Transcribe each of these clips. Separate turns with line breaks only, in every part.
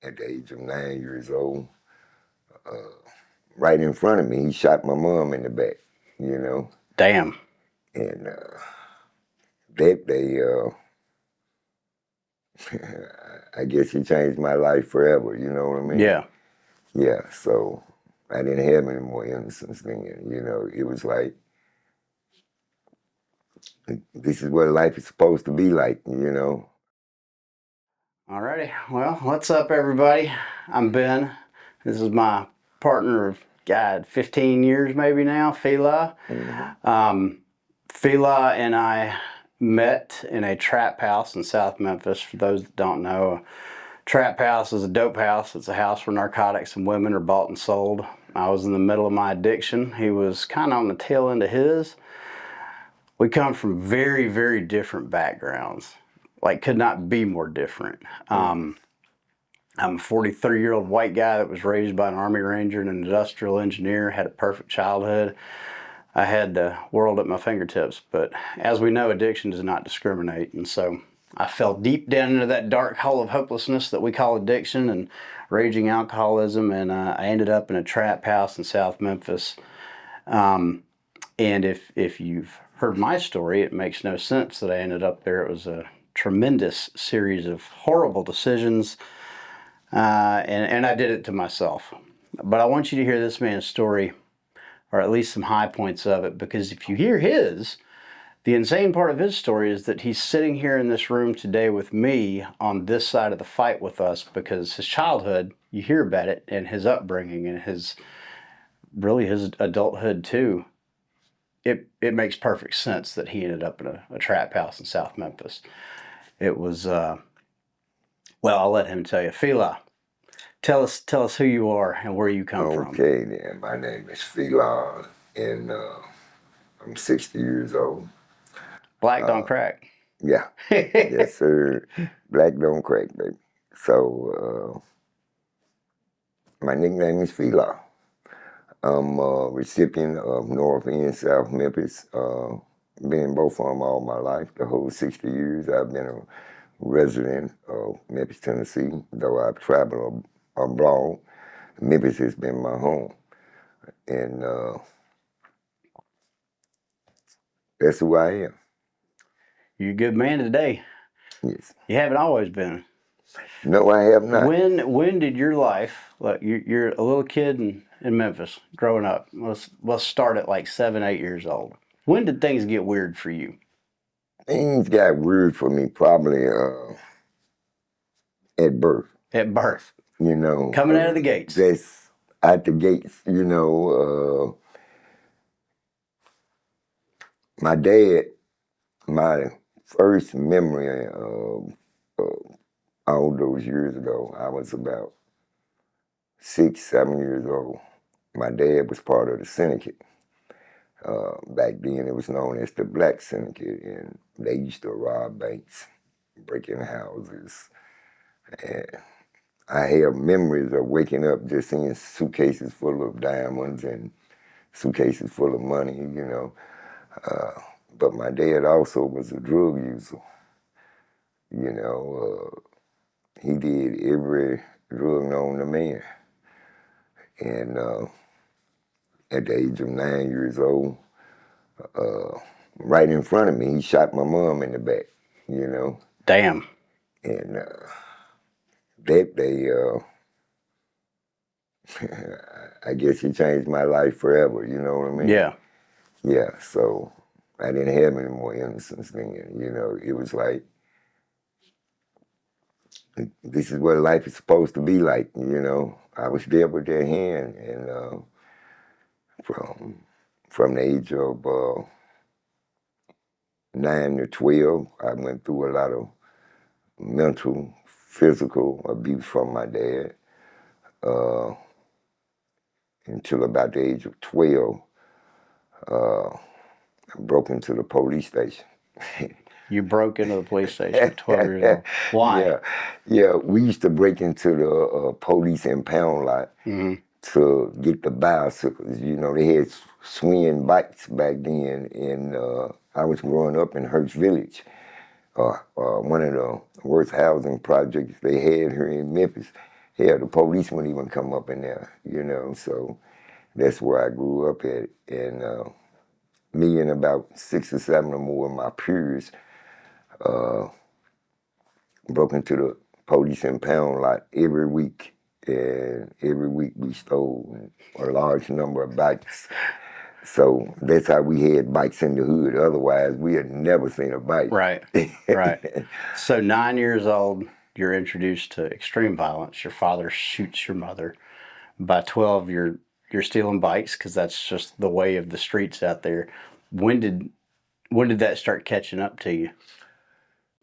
at the age of 9 years old. Right in front of me, he shot my mom in the back, you know.
Damn.
And they I guess he changed my life forever, you know what I mean?
Yeah.
Yeah, so I didn't have any more innocence then, you know. It was like, this is what life is supposed to be like, you know.
Alrighty. Well, what's up, everybody? I'm Ben. This is my partner of, God, 15 years maybe now, Fila. Fila and I met in a trap house in South Memphis. For those that don't know, a trap house is a dope house. It's a house where narcotics and women are bought and sold. I was in the middle of my addiction. He was kind of on the tail end of his. We come from very, very different backgrounds. Like, could not be more different. I'm a 43-year-old white guy that was raised by an Army Ranger and an industrial engineer, had a perfect childhood. I had the world at my fingertips, but as we know, addiction does not discriminate. And so I fell deep down into that dark hole of hopelessness that we call addiction and raging alcoholism, and I ended up in a trap house in South Memphis. And if you've heard my story, it makes no sense that I ended up there. It was a tremendous series of horrible decisions, and I did it to myself. But I want you to hear this man's story, or at least some high points of it, because if you hear his, the insane part of his story is that he's sitting here in this room today with me on this side of the fight with us, because his childhood, you hear about it, and his upbringing, and his adulthood too. It makes perfect sense that he ended up in a trap house in South Memphis. It was, well, I'll let him tell you. Fila, tell us who you are and where you come from.
Okay, then. My name is Fila, and I'm 60 years old.
Black don't crack.
Yeah. Yes, sir. Black don't crack, baby. So, my nickname is Fila. I'm a recipient of North and South Memphis. Been in both of them all my life. The whole 60 years I've been a resident of Memphis, Tennessee. Though I've traveled abroad, Memphis has been my home. And that's who I am.
You're a good man today.
Yes.
You haven't always been.
No, I have not.
When did your life, like you're a little kid in Memphis growing up. Let's start at like 7, 8 years old. When did things get weird for you?
Things got weird for me probably at birth.
At birth.
You know.
Coming out of the gates.
Just out the gates, you know. My dad, my first memory of all those years ago, I was about 6, 7 years old. My dad was part of the syndicate. Back then it was known as the Black Syndicate, and they used to rob banks, break in houses. And I have memories of waking up just seeing suitcases full of diamonds and suitcases full of money, you know. But my dad also was a drug user. You know, he did every drug known to man. And at the age of 9 years old, right in front of me, he shot my mom in the back, you know.
Damn.
And I guess he changed my life forever, you know what I mean?
Yeah.
Yeah, so I didn't have any more innocence then, you know. It was like, this is what life is supposed to be like, you know. I was there with their hand, and from the age of 9 to 12, I went through a lot of mental, physical abuse from my dad. Until about the age of 12, I broke into the police station.
You broke into the police station at 12 years old. Why?
Yeah. We used to break into the police impound lot to get the bicycles. You know, they had swinging bikes back then, and I was growing up in Hurst Village, one of the worst housing projects they had here in Memphis. Hell, the police wouldn't even come up in there, you know. So that's where I grew up at. And me and about 6 or 7 or more of my peers broke into the police impound lot every week. And every week we stole a large number of bikes. So that's how we had bikes in the hood. Otherwise, we had never seen a bike.
Right, right. So 9 years old, you're introduced to extreme violence. Your father shoots your mother. By 12, you're stealing bikes because that's just the way of the streets out there. When did that start catching up to you?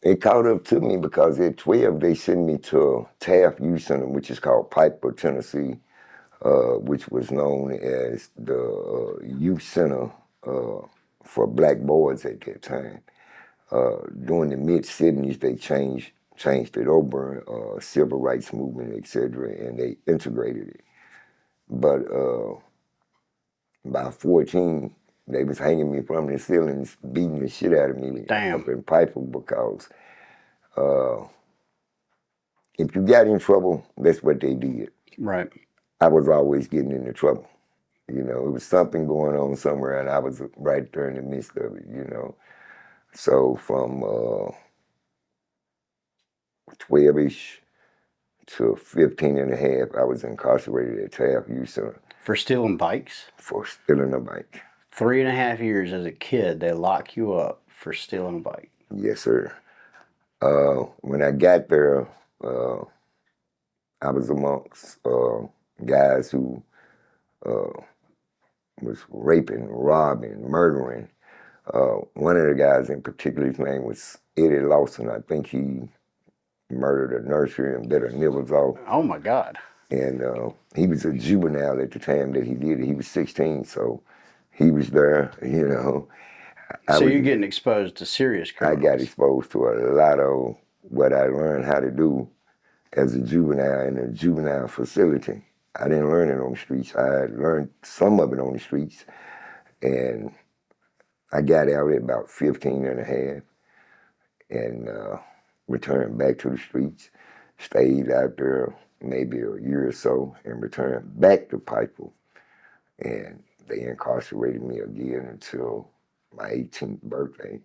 It caught up to me because at 12, they sent me to Taft Youth Center, which is called Piper, Tennessee, which was known as the youth center for black boys at that time. During the mid-70s, they changed it over, civil rights movement, etc., and they integrated it. But by 14, they was hanging me from the ceilings, beating the shit out of me.
Damn.
Up in Piper because if you got in trouble, that's what they did.
Right.
I was always getting into trouble. You know, it was something going on somewhere, and I was right there in the midst of it, you know. So from 12-ish to 15 and a half, I was incarcerated at Taft Youth Center.
For stealing bikes?
For stealing a bike.
3.5 years as a kid, they lock you up for stealing a bike.
Yes, sir. When I got there, I was amongst guys who was raping, robbing, murdering. One of the guys in particular, his name was Eddie Lawson. I think he murdered a nursery and bit her nipples off.
Oh my God.
And he was a juvenile at the time that he did it. He was 16, so he was there, you know.
So you're getting exposed to serious criminals.
I got exposed to a lot of what I learned how to do as a juvenile in a juvenile facility. I didn't learn it on the streets. I learned some of it on the streets. And I got out at about 15 and a half and returned back to the streets. Stayed out there maybe a year or so and returned back to Piper. And they incarcerated me again until my 18th birthday,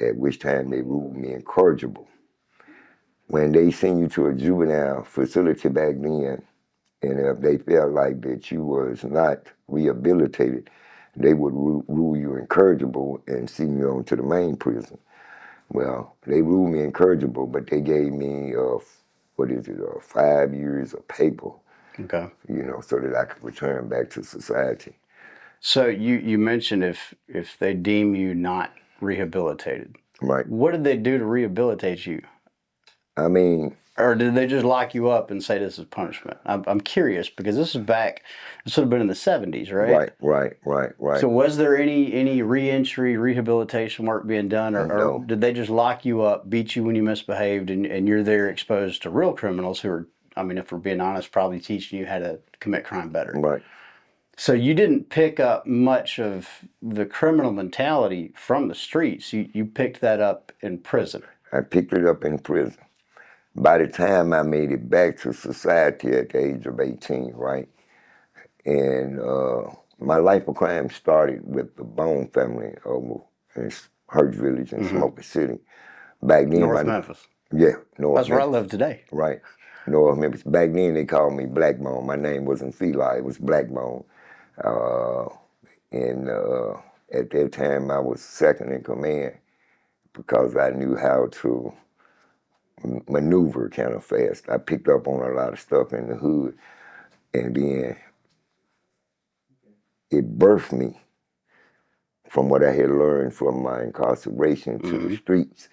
at which time they ruled me incorrigible. When they send you to a juvenile facility back then, and if they felt like that you was not rehabilitated, they would rule you incorrigible and send you on to the main prison. Well, they ruled me incorrigible, but they gave me 5 years of paper.
Okay.
You know, so that I could return back to society.
So you mentioned if they deem you not rehabilitated.
Right.
What did they do to rehabilitate you?
I mean,
or did they just lock you up and say this is punishment? I'm curious because this would have been in the 70s, right?
Right.
So was there any reentry rehabilitation work being done, or did they just lock you up, beat you when you misbehaved, and you're there exposed to real criminals who are, I mean, if we're being honest, probably teaching you how to commit crime better?
Right.
So you didn't pick up much of the criminal mentality from the streets. You picked that up in prison.
I picked it up in prison. By the time I made it back to society at the age of 18, right? And my life of crime started with the Bone family over in Hurt Village in Smoker City. Back then,
North Memphis.
Yeah, North
That's where I
Memphis.
live today.
Right. North Memphis. Back then they called me Black Bone. My name wasn't Fila, it was Black Bone. And at that time I was second in command because I knew how to maneuver kind of fast. I picked up on a lot of stuff in the hood, and then it birthed me from what I had learned from my incarceration to the streets,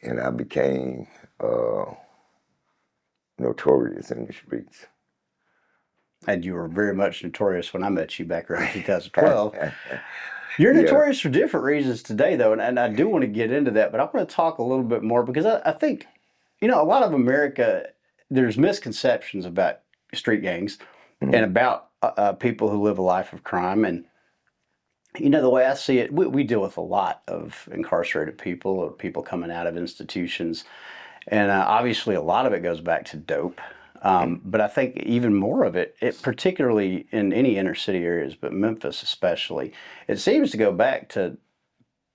and I became notorious in the streets.
And you were very much notorious when I met you back around 2012. You're notorious for different reasons today, though, and I do want to get into that, but I want to talk a little bit more because I think, you know, a lot of America, there's misconceptions about street gangs and about people who live a life of crime. And, you know, the way I see it, we deal with a lot of incarcerated people or people coming out of institutions. And obviously a lot of it goes back to dope. But I think even more of it, particularly in any inner city areas, but Memphis especially, it seems to go back to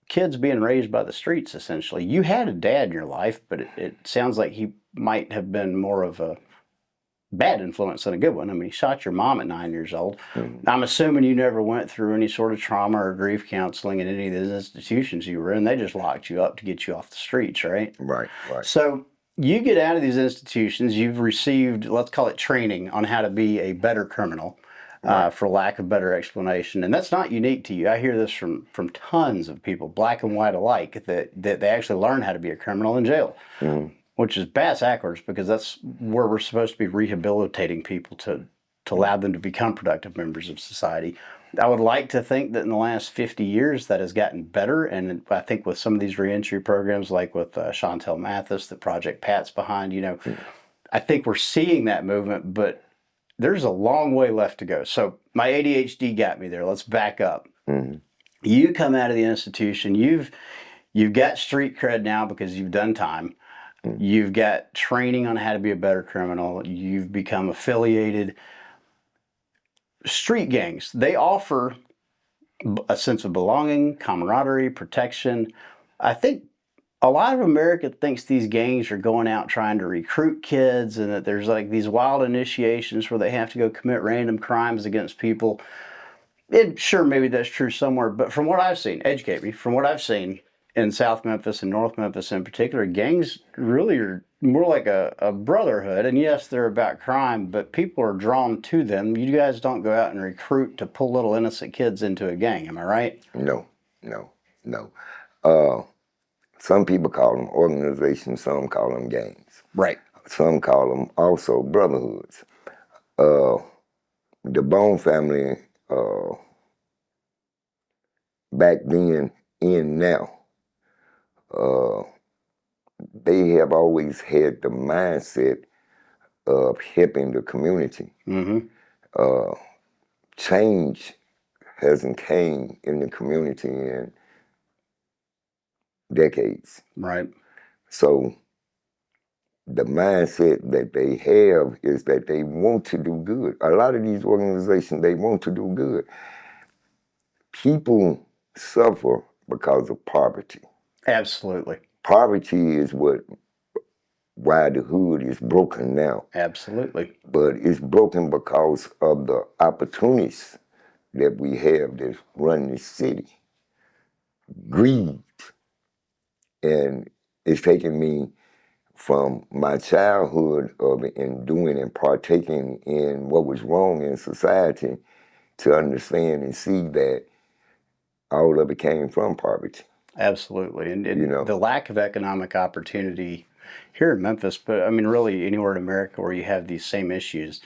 kids being raised by the streets, essentially. You had a dad in your life, but it sounds like he might have been more of a bad influence than a good one. I mean, he shot your mom at 9 years old. I'm assuming you never went through any sort of trauma or grief counseling in any of those institutions you were in. They just locked you up to get you off the streets, right?
Right.
So you get out of these institutions, you've received, let's call it training on how to be a better criminal, for lack of better explanation. And that's not unique to you. I hear this from tons of people, black and white alike, that they actually learn how to be a criminal in jail. Which is bass backwards, because that's where we're supposed to be rehabilitating people to allow them to become productive members of society. I would like to think that in the last 50 years that has gotten better, and I think with some of these reentry programs, like with Chantel Mathis, the Project Pat's behind, I think we're seeing that movement, but there's a long way left to go. So my ADHD got me there. Let's back up. You come out of the institution, you've got street cred now because you've done time. You've got training on how to be a better criminal. You've become affiliated. Street gangs, they offer a sense of belonging, camaraderie, protection. I think a lot of America thinks these gangs are going out trying to recruit kids, and that there's like these wild initiations where they have to go commit random crimes against people. Sure, maybe that's true somewhere, but from what I've seen, educate me, from what I've seen in South Memphis and North Memphis in particular, gangs really are more like a brotherhood. And yes, they're about crime, but people are drawn to them. You guys don't go out and recruit to pull little innocent kids into a gang, am I right?
No. Some people call them organizations, some call them gangs.
Right.
Some call them also brotherhoods. The Bone family, back then and now, they have always had the mindset of helping the community. Change hasn't came in the community in decades.
Right.
So the mindset that they have is that they want to do good. A lot of these organizations, they want to do good. People suffer because of poverty.
Absolutely.
Poverty is why the hood is broken now.
Absolutely.
But it's broken because of the opportunities that we have that run this city. Greed. And it's taken me from my childhood of it and doing and partaking in what was wrong in society to understand and see that all of it came from poverty.
Absolutely. And the lack of economic opportunity here in Memphis, but I mean really anywhere in America where you have these same issues,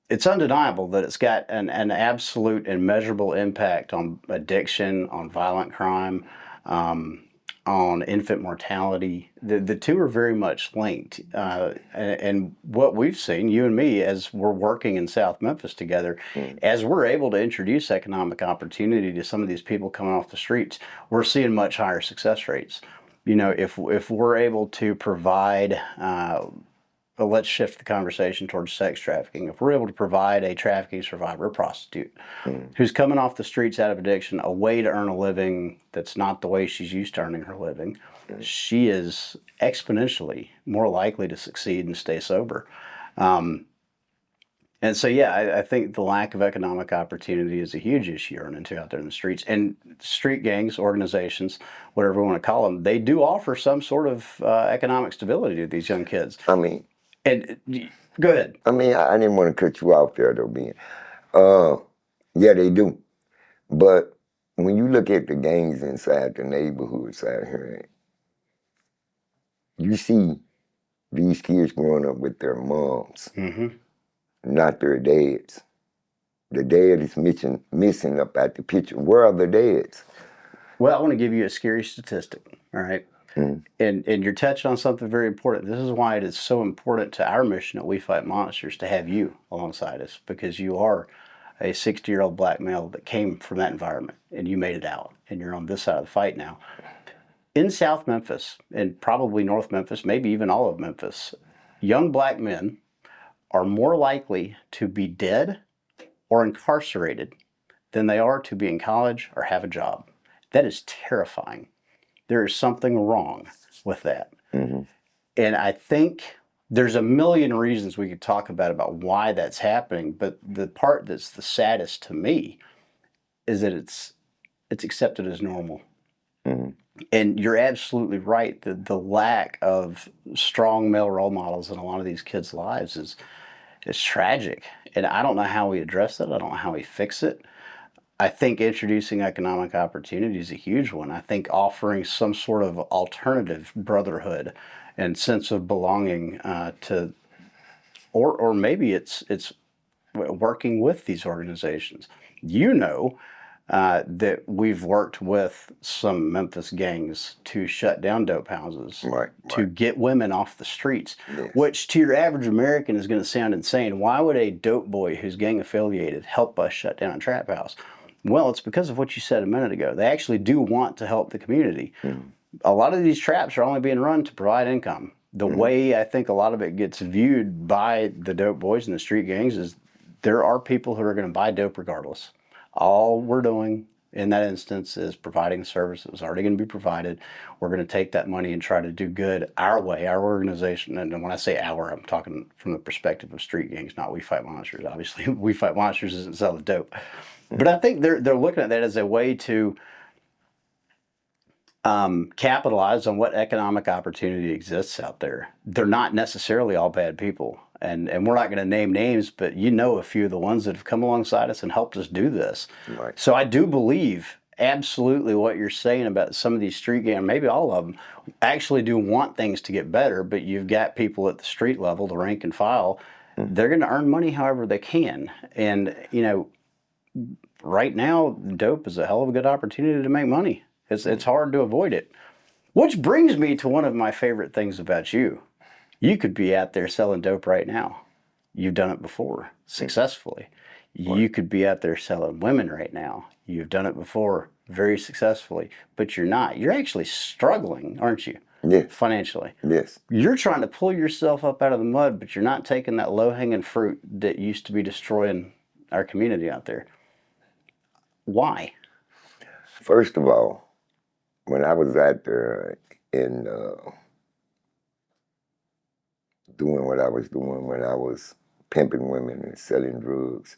it's undeniable that it's got an absolute and measurable impact on addiction, on violent crime, on infant mortality. The two are very much linked. And what we've seen, you and me, as we're working in South Memphis together, as we're able to introduce economic opportunity to some of these people coming off the streets, we're seeing much higher success rates. If we're able to provide, let's shift the conversation towards sex trafficking. If we're able to provide a trafficking survivor, a prostitute, who's coming off the streets out of addiction, a way to earn a living that's not the way she's used to earning her living, she is exponentially more likely to succeed and stay sober. And so, I think the lack of economic opportunity is a huge issue you're running into out there in the streets. And street gangs, organizations, whatever we want to call them, they do offer some sort of economic stability to these young kids.
I mean,
and go ahead.
I mean, I didn't want to cut you off there, though, Ben. Yeah, they do. But when you look at the gangs inside the neighborhoods out here, you see these kids growing up with their moms, not their dads. The dad is missing up at the picture. Where are the dads?
Well, I want to give you a scary statistic, all right? And you're touching on something very important. This is why it is so important to our mission at We Fight Monsters to have you alongside us, because you are a 60-year-old black male that came from that environment, and you made it out, and you're on this side of the fight now. In South Memphis, and probably North Memphis, maybe even all of Memphis, young black men are more likely to be dead or incarcerated than they are to be in college or have a job. That is terrifying. There is something wrong with that.
Mm-hmm.
And I think there's a million reasons we could talk about why that's happening, but the part that's the saddest to me is that it's accepted as normal.
Mm-hmm.
And you're absolutely right. The lack of strong male role models in a lot of these kids' lives is tragic. And I don't know how we address it. I don't know how we fix it. I think introducing economic opportunity is a huge one. I think offering some sort of alternative brotherhood and sense of belonging or maybe it's working with these organizations. That we've worked with some Memphis gangs to shut down dope houses, to get women off the streets,
yes.
Which to your average American is going to sound insane. Why would a dope boy who's gang affiliated help us shut down a trap house? Well, it's because of what you said a minute ago. They actually do want to help the community.
Mm-hmm.
A lot of these traps are only being run to provide income. The way I think a lot of it gets viewed by the dope boys and the street gangs is there are people who are going to buy dope regardless. All we're doing in that instance is providing a service that was already going to be provided. We're going to take that money and try to do good our way, our organization. And when I say our, I'm talking from the perspective of street gangs, not We Fight Monsters. Obviously, We Fight Monsters isn't selling dope. But I think they're looking at that as a way to capitalize on what economic opportunity exists out there. They're not necessarily all bad people. And we're not going to name names, but you know a few of the ones that have come alongside us and helped us do this.
Right.
So I do believe absolutely what you're saying about some of these street gangs, maybe all of them, actually do want things to get better, but you've got people at the street level, the rank and file, they're going to earn money however they can. And, right now, dope is a hell of a good opportunity to make money. It's hard to avoid it. Which brings me to one of my favorite things about you. You could be out there selling dope right now. You've done it before, successfully. You could be out there selling women right now. You've done it before, very successfully. But you're not. You're actually struggling, aren't you?
Yes.
Financially.
Yes.
You're trying to pull yourself up out of the mud, but you're not taking that low-hanging fruit that used to be destroying our community out there. Why?
First of all, when I was out there in doing what I was doing, when I was pimping women and selling drugs,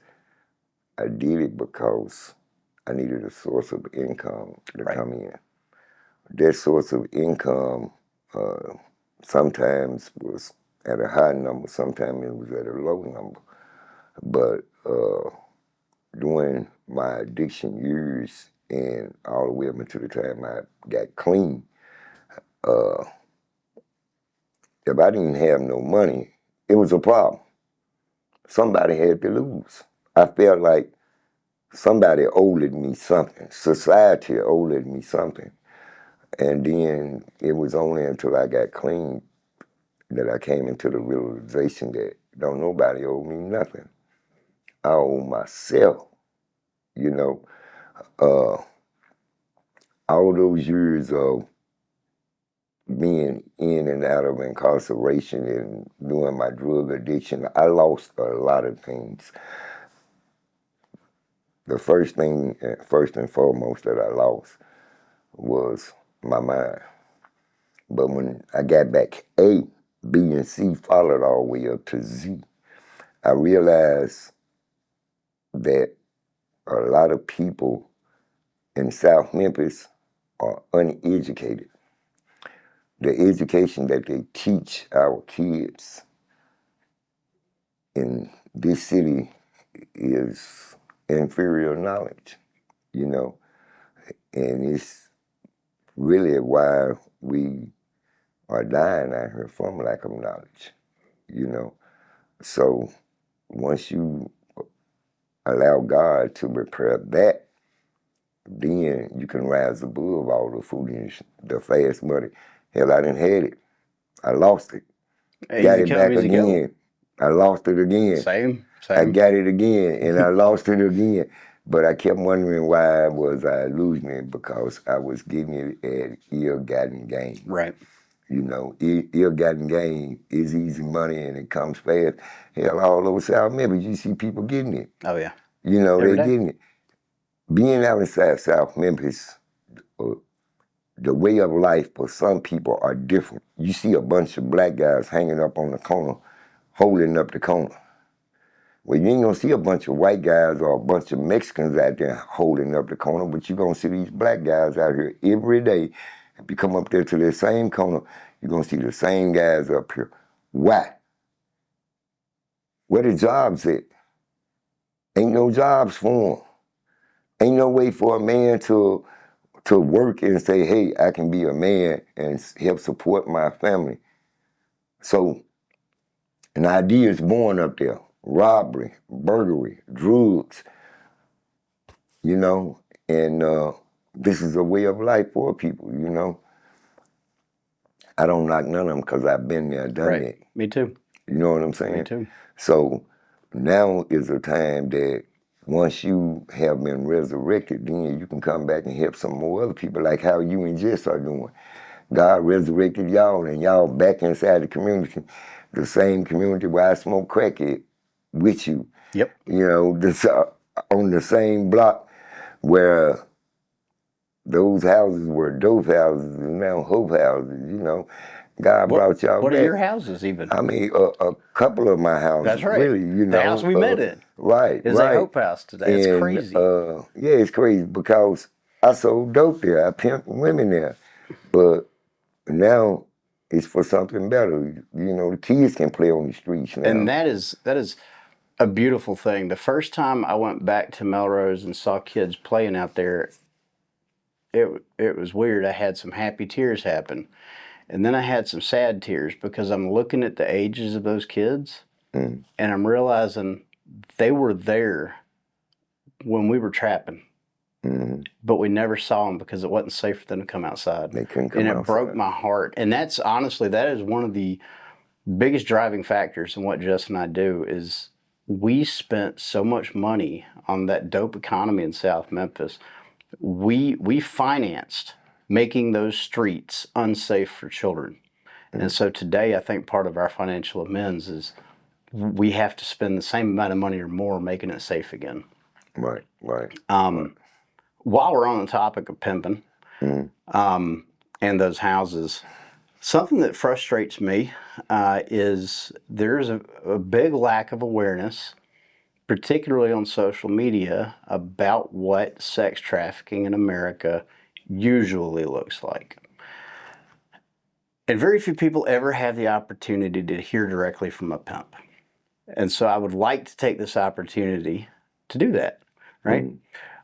I did it because I needed a source of income to come in. That source of income sometimes was at a high number, sometimes it was at a low number. But during my addiction years and all the way up until the time I got clean, if I didn't have no money, it was a problem. Somebody had to lose. I felt like somebody owed me something. Society owed me something. And then it was only until I got clean that I came into the realization that don't nobody owe me nothing. I owe myself, all those years of being in and out of incarceration and doing my drug addiction, I lost a lot of things. The first and foremost that I lost was my mind. But when I got back A, B, and C followed all the way up to Z, I realized that a lot of people in South Memphis are uneducated. The education that they teach our kids in this city is inferior knowledge, and it's really why we are dying out here from lack of knowledge, So once you allow God to repair that, then you can rise above all the foolishness, the fast money. Hell, I done had it. I lost it. Got it back again. I lost it again.
Same.
I got it again, and I lost it again. But I kept wondering why was I losing it, because I was getting it at ill-gotten gain.
Right.
You know, ill-gotten gain is easy money and it comes fast. Hell, all over South Memphis, you see people getting it.
Oh, yeah.
You know,
Every
they
day.
getting it. Being out inside South Memphis, the way of life for some people are different. You see a bunch of black guys hanging up on the corner, holding up the corner. Well, you ain't gonna see a bunch of white guys or a bunch of Mexicans out there holding up the corner, but you're gonna see these black guys out here every day. If you come up there to the same corner, you're gonna see the same guys up here. Why? Where the jobs at? Ain't no jobs for them. Ain't no way for a man to work and say, hey, I can be a man and help support my family. So an idea is born up there. Robbery, burglary, drugs, you know, and this is a way of life for people, you know. I don't knock none of them because I've been there, done that.
Me too.
You know what I'm saying?
Me too.
So now is a time that once you have been resurrected, then you can come back and help some more other people, like how you and Jess are doing. God resurrected y'all, and y'all back inside the community, the same community where I smoke crack at with you.
Yep.
You know, this on the same block where those houses were dope houses and now hope houses. You know, God brought y'all
What
back.
are your houses even?
I mean, a couple of my houses.
That's right.
Really, you know,
the house we met in.
Right,
is
right.
a hope house today. It's
And,
crazy.
Yeah, it's crazy because I sold dope there. I pimped women there, but now it's for something better. You know, the kids can play on the streets now.
And that is a beautiful thing. The first time I went back to Melrose and saw kids playing out there, it was weird. I had some happy tears happen. And then I had some sad tears because I'm looking at the ages of those kids and I'm realizing they were there when we were trapping.
Mm-hmm.
But we never saw them because it wasn't safe for them to come outside.
They couldn't come
outside. And it
outside.
broke my heart. And that's honestly, that is one of the biggest driving factors in what Jess and I do is we spent so much money on that dope economy in South Memphis. We financed making those streets unsafe for children. And so today I think part of our financial amends is we have to spend the same amount of money or more making it safe again.
Right.
While we're on the topic of pimping and those houses, something that frustrates me is there's a big lack of awareness, particularly on social media, about what sex trafficking in America usually looks like. And very few people ever have the opportunity to hear directly from a pimp. And so I would like to take this opportunity to do that, right?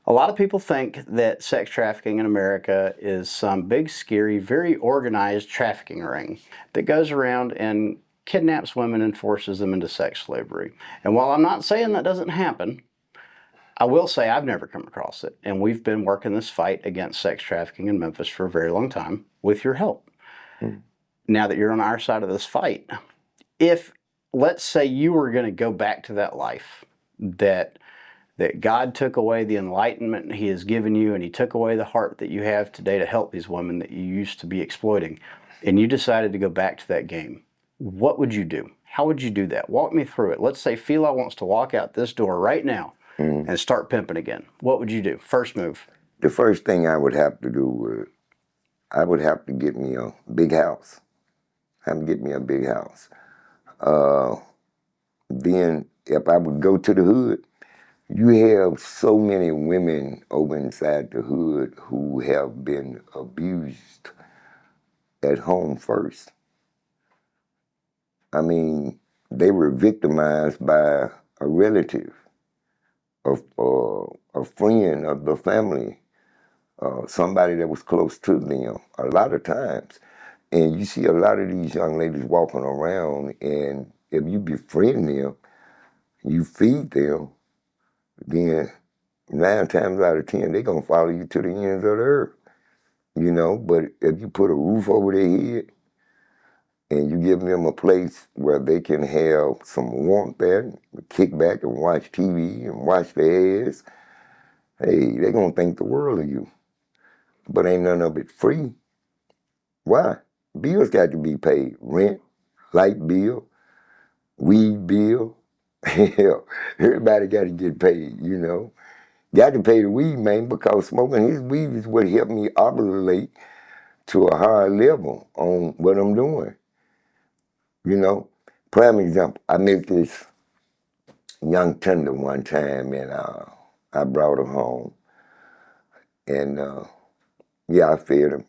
A lot of people think that sex trafficking in America is some big, scary, very organized trafficking ring that goes around and kidnaps women and forces them into sex slavery. And while I'm not saying that doesn't happen, I will say I've never come across it. And we've been working this fight against sex trafficking in Memphis for a very long time with your help. Now that you're on our side of this fight, if, let's say, you were going to go back to that life that God took away the enlightenment He has given you, and He took away the heart that you have today to help these women that you used to be exploiting, and you decided to go back to that game, what would you do? How would you do that? Walk me through it. Let's say Fila wants to walk out this door right now and start pimping again. What would you do? First move.
The first thing I would have to do I would have to get me a big house. Have to get me a big house. Then if I would go to the hood, you have so many women over inside the hood who have been abused at home first. I mean, they were victimized by a relative, a friend of the family, somebody that was close to them a lot of times. And you see a lot of these young ladies walking around, and if you befriend them, you feed them, then 9 times out of 10, they're going to follow you to the ends of the earth. You know, but if you put a roof over their head and you give them a place where they can have some warmth there, kick back and watch TV and watch their ass, hey, they're going to think the world of you. But ain't none of it free. Why? bills got to be paid. Rent, light bill, weed bill. Hell, everybody got to get paid, you know. Got to pay the weed man because smoking his weed is what helped me ovulate to a higher level on what I'm doing. You know, prime example, I met this young tender one time and I brought her home and yeah, I fed her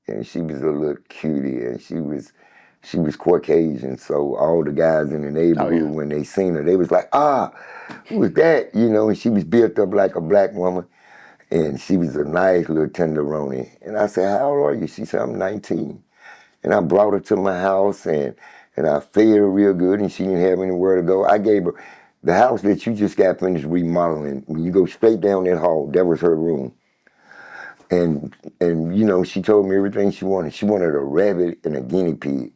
and she was a little cutie and she was Caucasian, so all the guys in the neighborhood, when they seen her, they was like, who was that? You know, and she was built up like a black woman. And she was a nice little tenderoni. And I said, how old are you? She said, I'm 19. And I brought her to my house and I fed her real good and she didn't have anywhere to go. I gave her the house that you just got finished remodeling. When you go straight down that hall, that was her room. And you know, she told me everything she wanted. She wanted a rabbit and a guinea pig.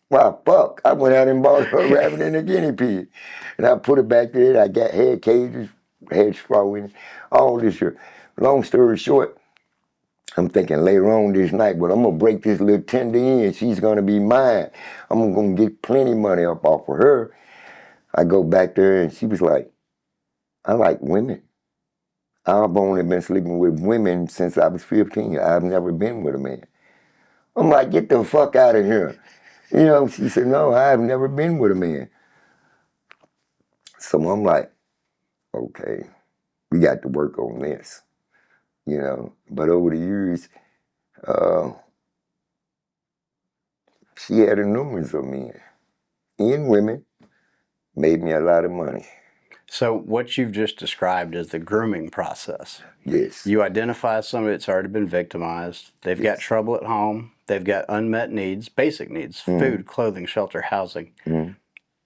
Well, fuck, I went out and bought her a rabbit and a guinea pig. And I put it back there. I had cages, had straw in it, all this here. Long story short, I'm thinking later on this night, but I'm going to break this little tender in. She's going to be mine. I'm going to get plenty money up off of her. I go back there and she was like, I like women. I've only been sleeping with women since I was 15. I've never been with a man. I'm like, get the fuck out of here. You know, she said, no, I've never been with a man. So I'm like, okay, we got to work on this, you know. But over the years, she had a numerous of men and women, made me a lot of money.
So what you've just described is the grooming process.
Yes.
You identify somebody that's already been victimized. They've got trouble at home. They've got unmet needs, basic needs, food, clothing, shelter, housing. And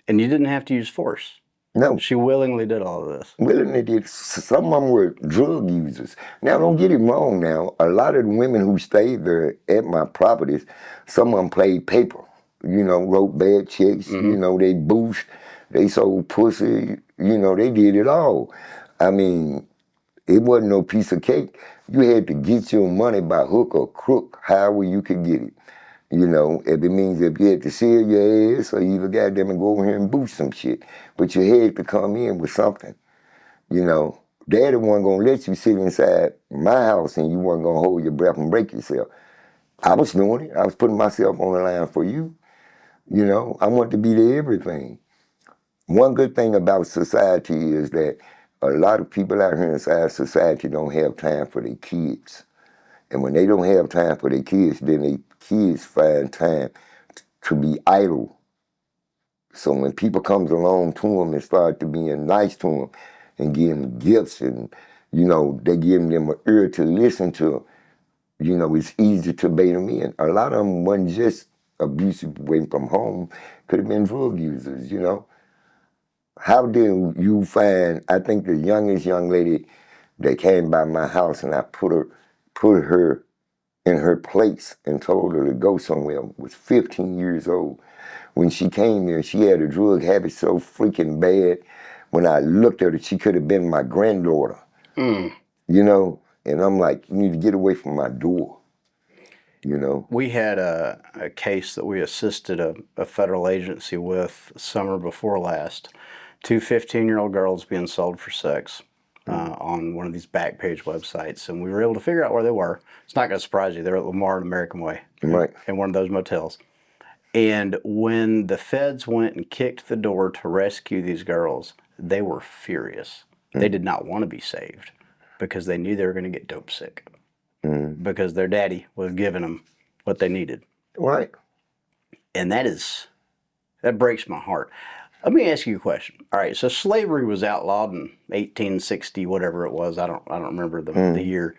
you didn't have to use force.
No.
She willingly did all of this.
Willingly did. Some of them were drug users. Now, don't get it wrong now. A lot of the women who stayed there at my properties, some of them played paper. You know, wrote bad checks. You know, they boosted. They sold pussy. You know, they did it all. I mean, it wasn't no piece of cake. You had to get your money by hook or crook, however you could get it. You know, if it means if you had to sell your ass or either goddamn and go over here and boost some shit. But you had to come in with something. You know, daddy wasn't gonna let you sit inside my house and you weren't gonna hold your breath and break yourself. I was doing it. I was putting myself on the line for you. You know, I want to be there everything. One good thing about society is that a lot of people out here inside society don't have time for their kids. And when they don't have time for their kids, then their kids find time to be idle. So when people comes along to them and start to being nice to them and give them gifts and, you know, they give them an ear to listen to, you know, it's easy to bait them in. A lot of them wasn't just abusive away from home, could have been drug users, you know. How do you find, I think the youngest young lady that came by my house and I put her in her place and told her to go somewhere was 15 years old. When she came there, she had a drug habit so freaking bad. When I looked at her, she could have been my granddaughter. You know? And I'm like, you need to get away from my door. You know?
We had a case that we assisted a federal agency with summer before last. Two 15-year-old girls being sold for sex on one of these back page websites. And we were able to figure out where they were. It's not going to surprise you. They're at Lamar and American Way.
Right.
In one of those motels. And when the feds went and kicked the door to rescue these girls, they were furious. They did not want to be saved because they knew they were going to get dope sick. Because their daddy was giving them what they needed.
Right.
And that breaks my heart. Let me ask you a question. All right, so slavery was outlawed in 1860, whatever it was. I don't remember the year.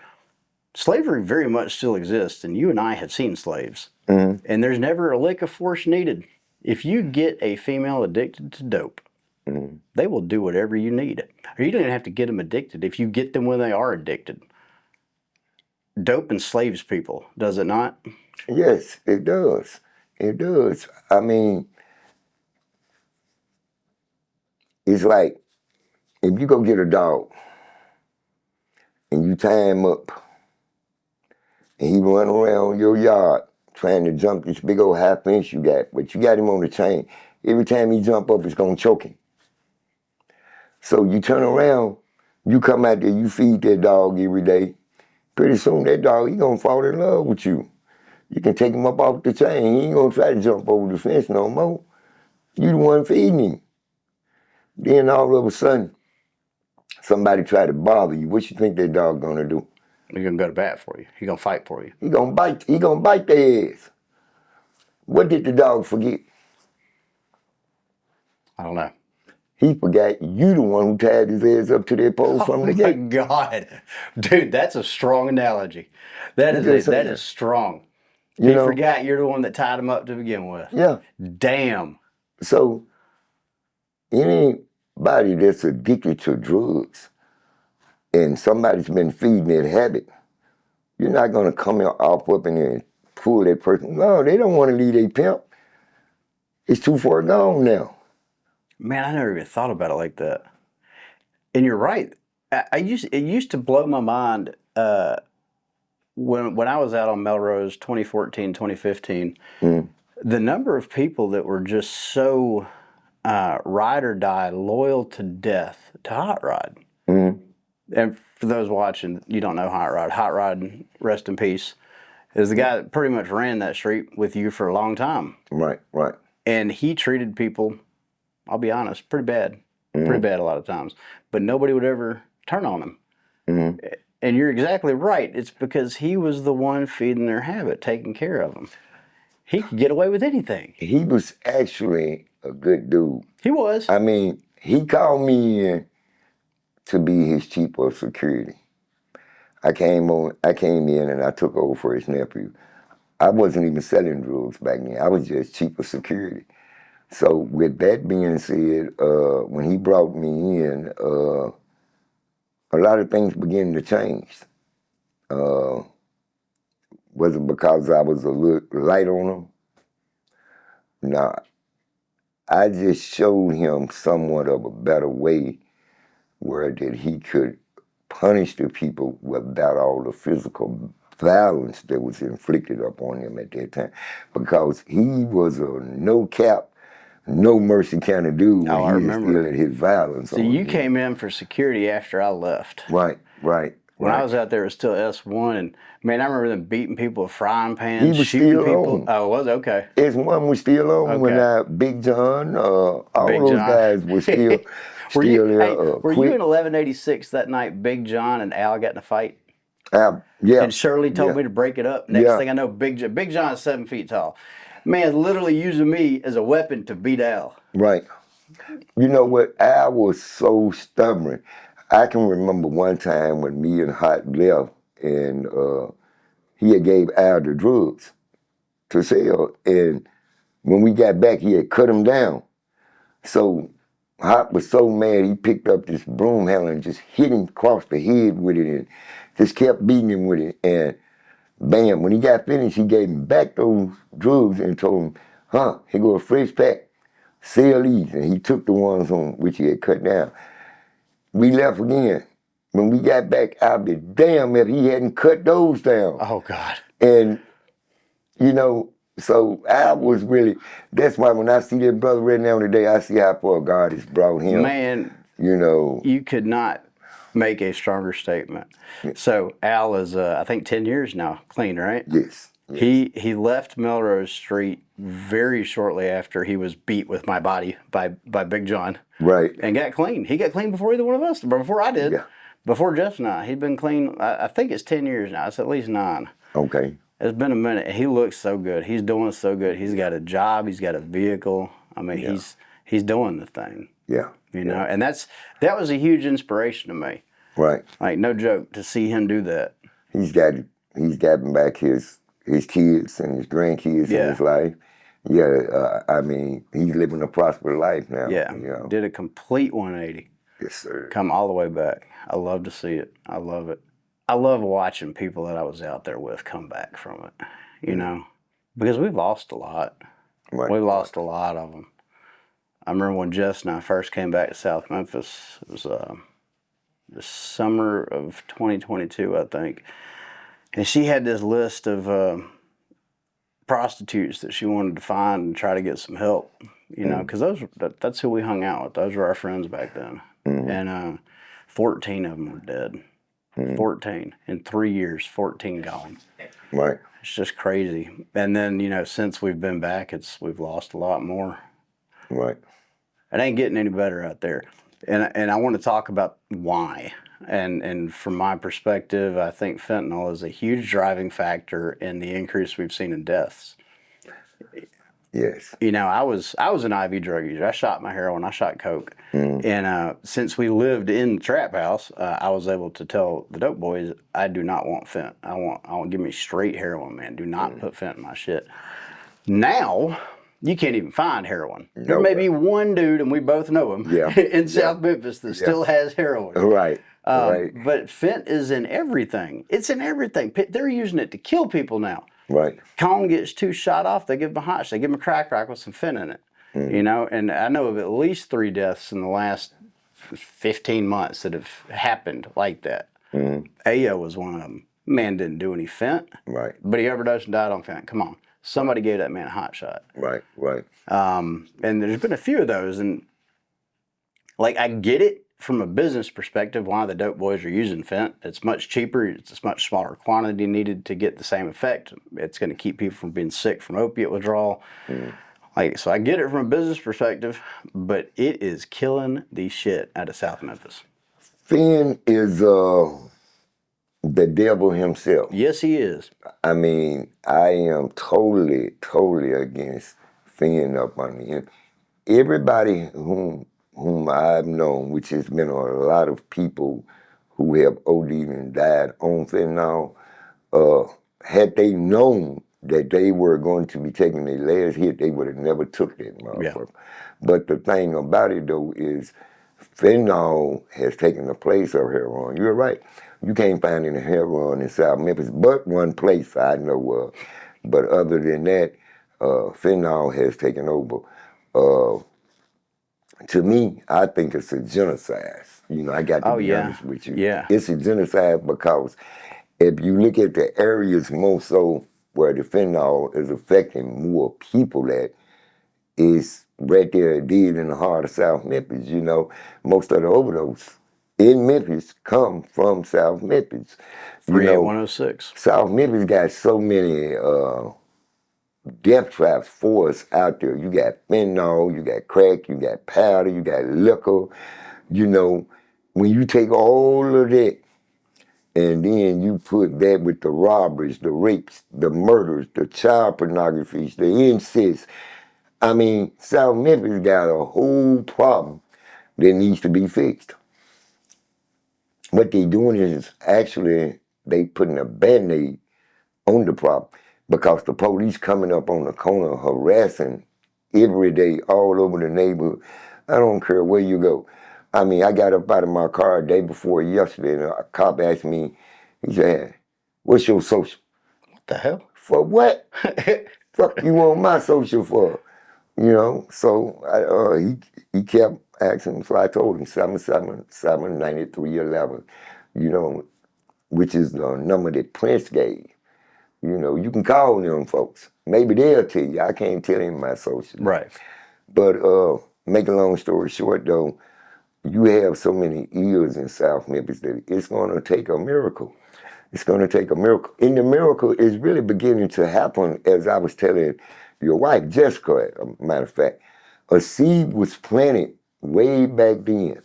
Slavery very much still exists, and you and I have seen slaves. And there's never a lick of force needed. If you get a female addicted to dope, they will do whatever you need. Or you don't even have to get them addicted. If you get them when they are addicted. Dope enslaves people, does it not?
Yes, it does. It does. I mean, it's like if you go get a dog and you tie him up and he run around your yard trying to jump this big old high fence you got, but you got him on the chain. Every time he jump up, it's gonna choke him. So you turn around, you come out there, you feed that dog every day. Pretty soon that dog, he gonna fall in love with you. You can take him up off the chain. He ain't gonna try to jump over the fence no more. You the one feeding him. Then all of a sudden, somebody try to bother you. What you think that dog gonna do?
He's gonna go to bat for you. He's gonna fight for you.
He gonna bite their ass. What did the dog forget?
I don't know.
He forgot you the one who tied his ass up to that pole from the gate.
Oh my God. Dude, that's a strong analogy. That is strong. He forgot you're the one that tied him up to begin with.
Yeah.
Damn.
So anybody that's addicted to drugs and somebody's been feeding that habit, you're not gonna come off up in there and pull that person. No, they don't want to leave their pimp. It's too far gone now.
Man, I never even thought about it like that. And you're right. It used to blow my mind when I was out on Melrose 2014, 2015, the number of people that were just so ride or die, loyal to death to Hot Rod. And for those watching, you don't know Hot Rod. Hot Rod, rest in peace, is the guy that pretty much ran that street with you for a long time.
Right.
And he treated people, I'll be honest, pretty bad. Pretty bad a lot of times. But nobody would ever turn on him. And you're exactly right. It's because he was the one feeding their habit, taking care of them. He could get away with anything.
He was actually a good dude.
He was.
I mean, he called me in to be his chief of security. I came in and I took over for his nephew. I wasn't even selling drugs back then. I was just chief of security. So with that being said, when he brought me in, a lot of things began to change. Was it because I was a little light on him? No. I just showed him somewhat of a better way where that he could punish the people without all the physical violence that was inflicted upon him at that time. Because he was a no cap, no mercy kind of dude when
I remember.
Still at his violence.
So you came in for security after I left.
Right.
When I was out there, it was still S1, and man, I remember them beating people with frying pans,
he was
shooting
still
people.
On.
Oh, it was? Okay.
S1 was still on when Big John, all those guys were still
were you in
1186
that night? Big John and Al got in a fight.
Yeah.
And Shirley told me to break it up. Next thing I know, Big John is 7 feet tall. Man, literally using me as a weapon to beat Al.
Right. You know what? Al was so stubborn. I can remember one time when me and Hot left, and he had gave Al the drugs to sell, and when we got back, he had cut him down. So Hot was so mad, he picked up this broom handle and just hit him across the head with it, and just kept beating him with it. And bam, when he got finished, he gave him back those drugs and told him, here go a fresh pack, sell these. And he took the ones on which he had cut down. We left again. When we got back, I'd be damn if he hadn't cut those down.
Oh, God.
And, so I was really, that's why when I see that brother right now today, I see how far God has brought him.
Man, you could not make a stronger statement. Yeah. So Al is, I think, 10 years now clean, right?
Yes.
He left Melrose Street very shortly after he was beat with my body by Big John.
Right.
And got clean. He got clean before either one of us, before I did. Yeah. Before Jeff and I. He'd been clean, I think it's 10 years now. It's at least 9.
Okay.
It's been a minute. He looks so good. He's doing so good. He's got a job. He's got a vehicle. I mean, he's doing the thing.
Yeah.
And that was a huge inspiration to me.
Right.
Like, no joke, to see him do that.
He's gotten back his kids and his grandkids in his life. Yeah, I mean, he's living a prosperous life now.
Yeah, did a complete 180.
Yes, sir.
Come all the way back. I love to see it. I love it. I love watching people that I was out there with come back from it, because we've lost a lot.
Right.
We've lost a lot of them. I remember when Jess and I first came back to South Memphis. It was the summer of 2022, I think. And she had this list of prostitutes that she wanted to find and try to get some help, you know, because that's who we hung out with. Those were our friends back then. And 14 of them were dead. 14 in 3 years, 14 gone.
Right.
It's just crazy. And then, you know, since we've been back, we've lost a lot more.
Right.
It ain't getting any better out there. And I want to talk about why. And from my perspective, I think fentanyl is a huge driving factor in the increase we've seen in deaths.
Yes.
You know, I was an IV drug user. I shot my heroin. I shot coke. And since we lived in the trap house, I was able to tell the dope boys, I do not want fent. I want give me straight heroin, man. Do not put fent in my shit. Now, you can't even find heroin.
No.
There may be one dude, and we both know him,
Yeah.
in South Memphis that still has heroin.
Right. Right.
But fent is in everything. It's in everything. They're using it to kill people now.
Right.
Cone gets 2 shot off, they give him a hot shot. They give him a crack rock with some fent in it. You know, and I know of at least 3 deaths in the last 15 months that have happened like that. Ayo was one of them. Man didn't do any fent.
Right.
But he overdosed and died on fent. Come on. Somebody gave that man a hot shot.
Right. Right.
And there's been a few of those. And, like, I get it from a business perspective why the dope boys are using fent. It's much cheaper. It's a much smaller quantity needed to get the same effect. It's going to keep people from being sick from opiate withdrawal. Like, so I get it from a business perspective, but it is killing the shit out of South Memphis.
Finn is the devil himself.
Yes, he is.
I mean, I am totally against Finn up on him. Everybody whom I've known, which has been a lot of people who have OD'd and died on fentanyl, had they known that they were going to be taking their last hit, they would have never took that motherfucker. Yeah. But the thing about it, though, is fentanyl has taken the place of heroin. You're right. You can't find any heroin in South Memphis but one place I know of. But other than that, fentanyl has taken over. To me, I think it's a genocide. You know, I got to be honest with you.
Yeah.
It's a genocide because if you look at the areas more so where the fentanyl is affecting more people, that is right there dead in the heart of South Memphis. You know, most of the overdose in Memphis come from South Memphis.
38106.
South Memphis got so many death traps for us out there. You got fentanyl, you got crack, you got powder, you got liquor. You know, when you take all of that and then you put that with the robberies, the rapes, the murders, the child pornographies, the incest, I mean, South Memphis got a whole problem that needs to be fixed. What they doing is actually they putting a Band-Aid on the problem because the police coming up on the corner harassing every day all over the neighborhood. I don't care where you go. I mean, I got up out of my car the day before yesterday and a cop asked me, he said, "What's your social?"
What the hell?
For what? Fuck you want my social for? You know, so he kept asking, so I told him 777-9311, you know, which is the number that Prince gave. You know, you can call them folks. Maybe they'll tell you. I can't tell him my social.
Right.
But make a long story short, though, you have so many ears in South Memphis that it's going to take a miracle. It's going to take a miracle. And the miracle is really beginning to happen, as I was telling your wife, Jessica, as a matter of fact. A seed was planted way back then,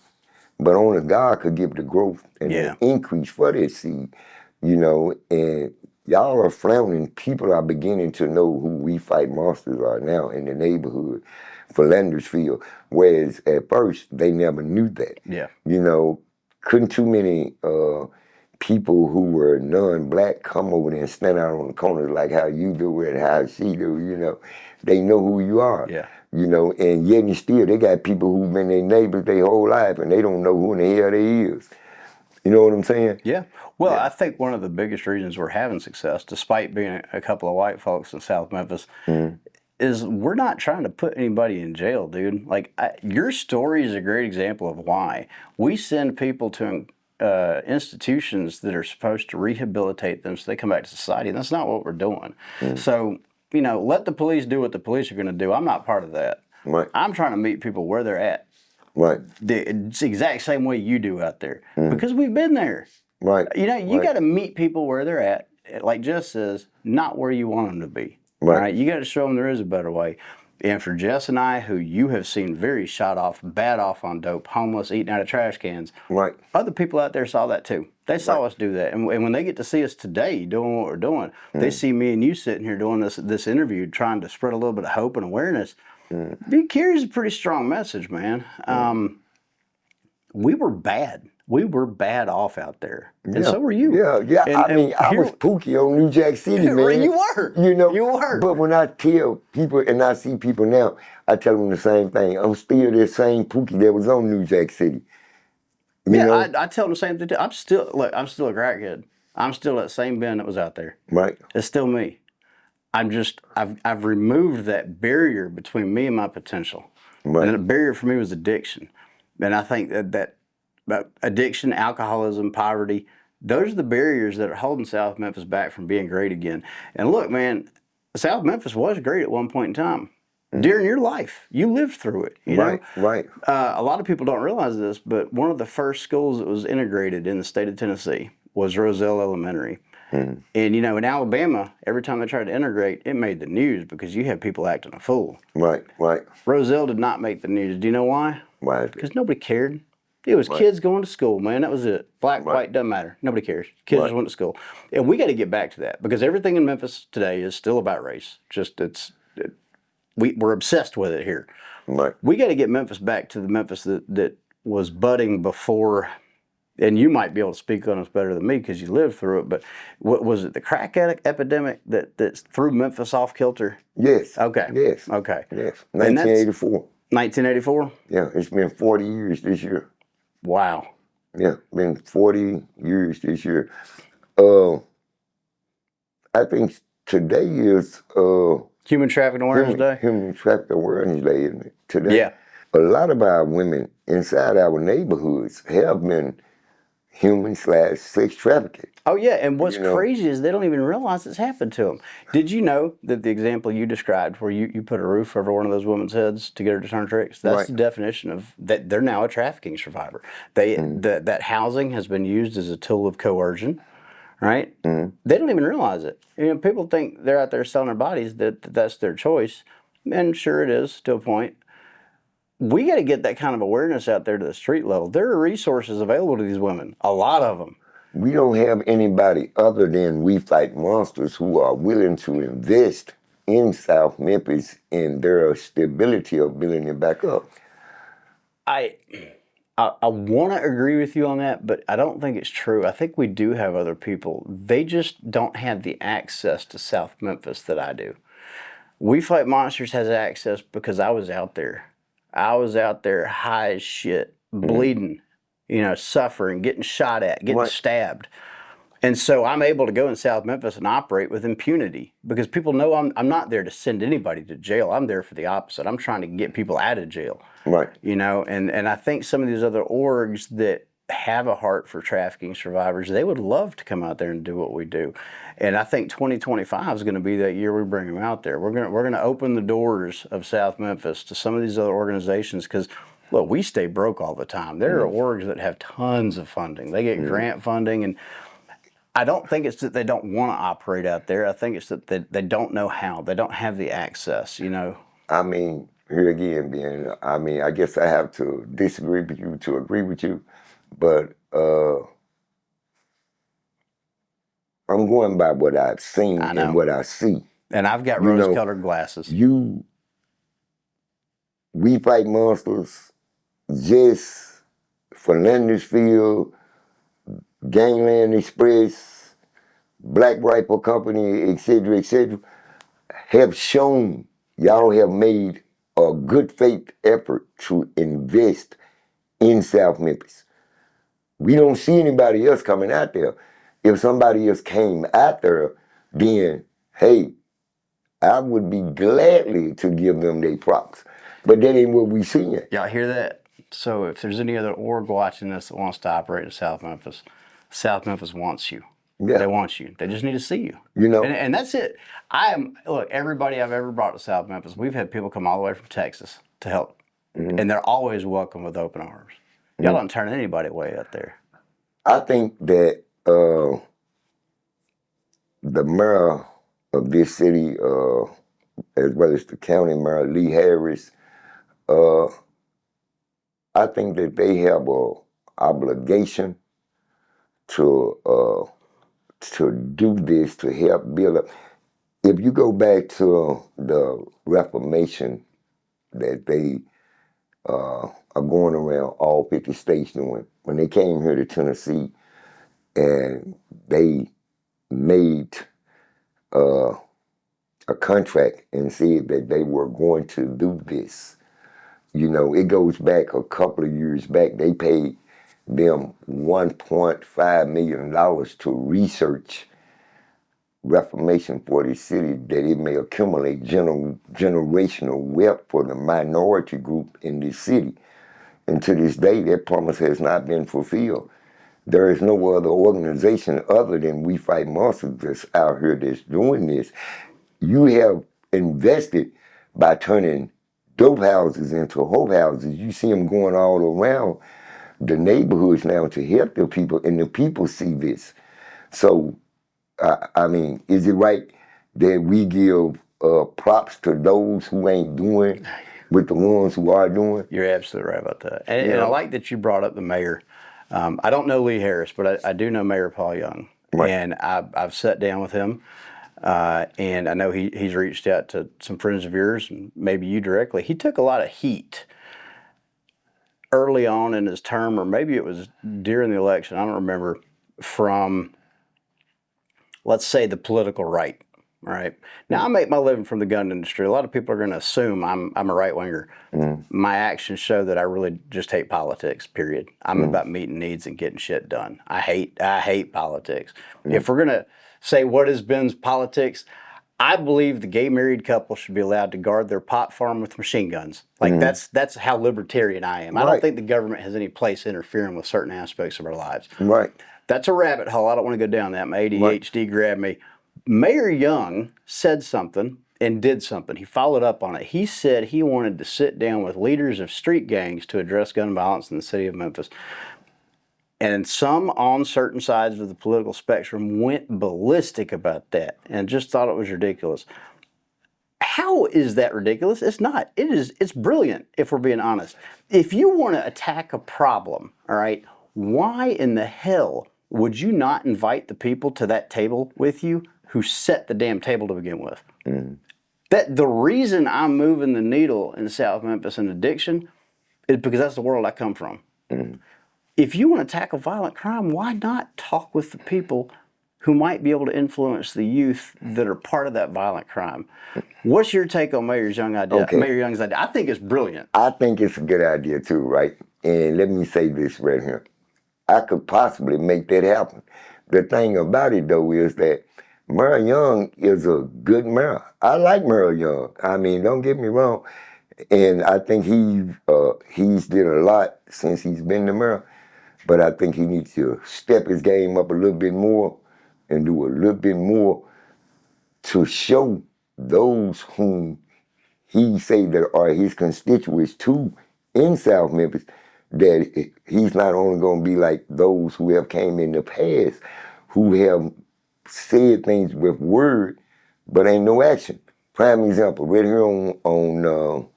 but only God could give the growth and the increase for that seed, you know, and y'all are frowning. People are beginning to know who We Fight Monsters are now in the neighborhood for Landersfield, whereas at first they never knew that.
Yeah.
You know, couldn't too many people who were non-black come over there and stand out on the corners like how you do and how she do, you know. They know who you are.
Yeah.
You know, and yet and still they got people who've been their neighbors their whole life and they don't know who in the hell they is. You know what I'm saying?
Yeah. Well, I think one of the biggest reasons we're having success, despite being a couple of white folks in South Memphis, is we're not trying to put anybody in jail, dude. Like, your story is a great example of why. We send people to institutions that are supposed to rehabilitate them so they come back to society, and that's not what we're doing. So let the police do what the police are going to do. I'm not part of that.
Right.
I'm trying to meet people where they're at.
Right.
It's the exact same way you do out there because we've been there.
Right.
You got to meet people where they're at, like Jess says, not where you want them to be.
Right.
All right. You got to show them there is a better way. And for Jess and I, who you have seen very bad off on dope, homeless, eating out of trash cans,
Right.
other people out there saw that too. They saw us do that. And when they get to see us today doing what we're doing, they see me and you sitting here doing this interview, trying to spread a little bit of hope and awareness. It carries a pretty strong message, man. We were bad. We were bad off out there. And so were you.
Yeah. I was Pookie on New Jack City, man.
You were. You were.
But when I tell people, and I see people now, I tell them the same thing. I'm still that same Pookie that was on New Jack City. You know?
I tell them the same thing too. I'm still a crackhead. I'm still that same Ben that was out there.
Right.
It's still me. I've removed that barrier between me and my potential.
Right.
And the barrier for me was addiction. And I think that addiction, alcoholism, poverty, those are the barriers that are holding South Memphis back from being great again. And look, man, South Memphis was great at one point in time. During your life, you lived through it. You know?
Right.
A lot of people don't realize this, but one of the first schools that was integrated in the state of Tennessee was Roselle Elementary. And, in Alabama, every time they tried to integrate, it made the news because you had people acting a fool.
Right.
Roselle did not make the news. Do you know why?
Why?
Because nobody cared. It was kids going to school, man. That was it. Black, white, doesn't matter. Nobody cares. Kids just went to school. And we got to get back to that because everything in Memphis today is still about race. We're obsessed with it here.
Right.
We got to get Memphis back to the Memphis that was budding before. And you might be able to speak on this better than me because you lived through it. But what was it? The crack epidemic that threw Memphis off kilter?
Yes.
Okay.
Yes.
Okay.
Yes. 1984.
1984.
Yeah, it's been 40 years this year.
Wow.
Yeah, been 40 years this year. I think today is
Human Trafficking Awareness Day?
Human Trafficking Awareness Day, isn't it? Today.
Yeah.
A lot of our women inside our neighborhoods have been human/sex trafficking.
Oh, yeah, and what's crazy is they don't even realize it's happened to them. Did you know that the example you described where you put a roof over one of those women's heads to get her to turn tricks, that's the definition of that they're now a trafficking survivor. That housing has been used as a tool of coercion, right? They don't even realize it. People think they're out there selling their bodies, that's their choice, and sure it is to a point. We got to get that kind of awareness out there to the street level. There are resources available to these women, a lot of them.
We don't have anybody other than We Fight Monsters who are willing to invest in South Memphis and their stability of building it back up.
I want to agree with you on that, but I don't think it's true. I think we do have other people. They just don't have the access to South Memphis that I do. We Fight Monsters has access because I was out there. I was out there high as shit, bleeding, suffering, getting shot at, getting stabbed. And so I'm able to go in South Memphis and operate with impunity because people know I'm not there to send anybody to jail. I'm there for the opposite. I'm trying to get people out of jail.
Right.
And I think some of these other orgs that have a heart for trafficking survivors, they would love to come out there and do what we do. And I think 2025 is going to be that year we bring them out there. We're going to open the doors of South Memphis to some of these other organizations because, look, we stay broke all the time. There are orgs that have tons of funding. They get grant funding, and I don't think it's that they don't want to operate out there. I think it's that they don't know how. They don't have the access,
I mean, here again, Ben, I guess I have to disagree with you to agree with you, but I'm going by what I've seen and what I see.
And I've got rose-colored glasses.
We Fight Monsters, Jess, Fernandezville, Gangland Express, Black Rifle Company, etc., have shown y'all have made a good faith effort to invest in South Memphis. We don't see anybody else coming out there. If somebody else came out there, then, hey, I would be gladly to give them their props. But that ain't what we seeing.
Y'all hear that? So if there's any other org watching this that wants to operate in South Memphis wants you.
Yeah.
They want you. They just need to see you.
You know,
And that's it. Look, everybody I've ever brought to South Memphis, we've had people come all the way from Texas to help. And they're always welcome with open arms. Y'all don't turn anybody away up there.
I think that the mayor of this city, as well as the county mayor, Lee Harris, I think that they have a obligation to do this, to help build up. If you go back to the Reformation that they are going around all 50 states doing, when they came here to Tennessee and they made a contract and said that they were going to do this. You know, it goes back a couple of years back. They paid them $1.5 million to research reformation for the city, that it may accumulate generational wealth for the minority group in this city. And to this day, that promise has not been fulfilled. There is no other organization other than We Fight Monsters that's out here that's doing this. You have invested by turning dope houses into hope houses. You see them going all around the neighborhoods now to help the people, and the people see this. So, I mean, is it right that we give props to those who ain't doing with the ones who are doing?
You're absolutely right about that. And I like that you brought up the mayor. I don't know Lee Harris, but I do know Mayor Paul Young. Right. And I've sat down with him, and I know he's reached out to some friends of yours, and maybe you directly. He took a lot of heat early on in his term, or maybe it was during the election, I don't remember, from, let's say, the political right. All right. Now, I make my living from the gun industry. A lot of people are going to assume I'm a right-winger. My actions show that I really just hate politics, period. I'm about meeting needs and getting shit done. I hate politics. If we're going to say what is Ben's politics, I believe the gay married couple should be allowed to guard their pot farm with machine guns. Like, that's how libertarian I am. Right. I don't think the government has any place interfering with certain aspects of our lives. Right. That's a rabbit hole. I don't want to go down that. My ADHD grabbed me. Mayor Young said something and did something. He followed up on it. He said he wanted to sit down with leaders of street gangs to address gun violence in the city of Memphis. And some on certain sides of the political spectrum went ballistic about that and just thought it was ridiculous. How is that ridiculous? It's not. It's brilliant, if we're being honest. If you want to attack a problem, all right, why in the hell would you not invite the people to that table with you who set the damn table to begin with? That the reason I'm moving the needle in South Memphis in addiction is because that's the world I come from. If you want to tackle violent crime, why not talk with the people who might be able to influence the youth that are part of that violent crime? What's your take on Mayor Young's idea? Okay. Mayor Young's idea. I think it's brilliant.
I think it's a good idea too, right? And let me say this right here. I could possibly make that happen. The thing about it, though, is that Mayor Young is a good mayor. I like Mayor Young. I mean, don't get me wrong. And I think he's did a lot since he's been the mayor. But I think he needs to step his game up a little bit more and do a little bit more to show those whom he say that are his constituents too in South Memphis, that he's not only going to be like those who have came in the past, who have said things with word, but ain't no action. Prime example, right here on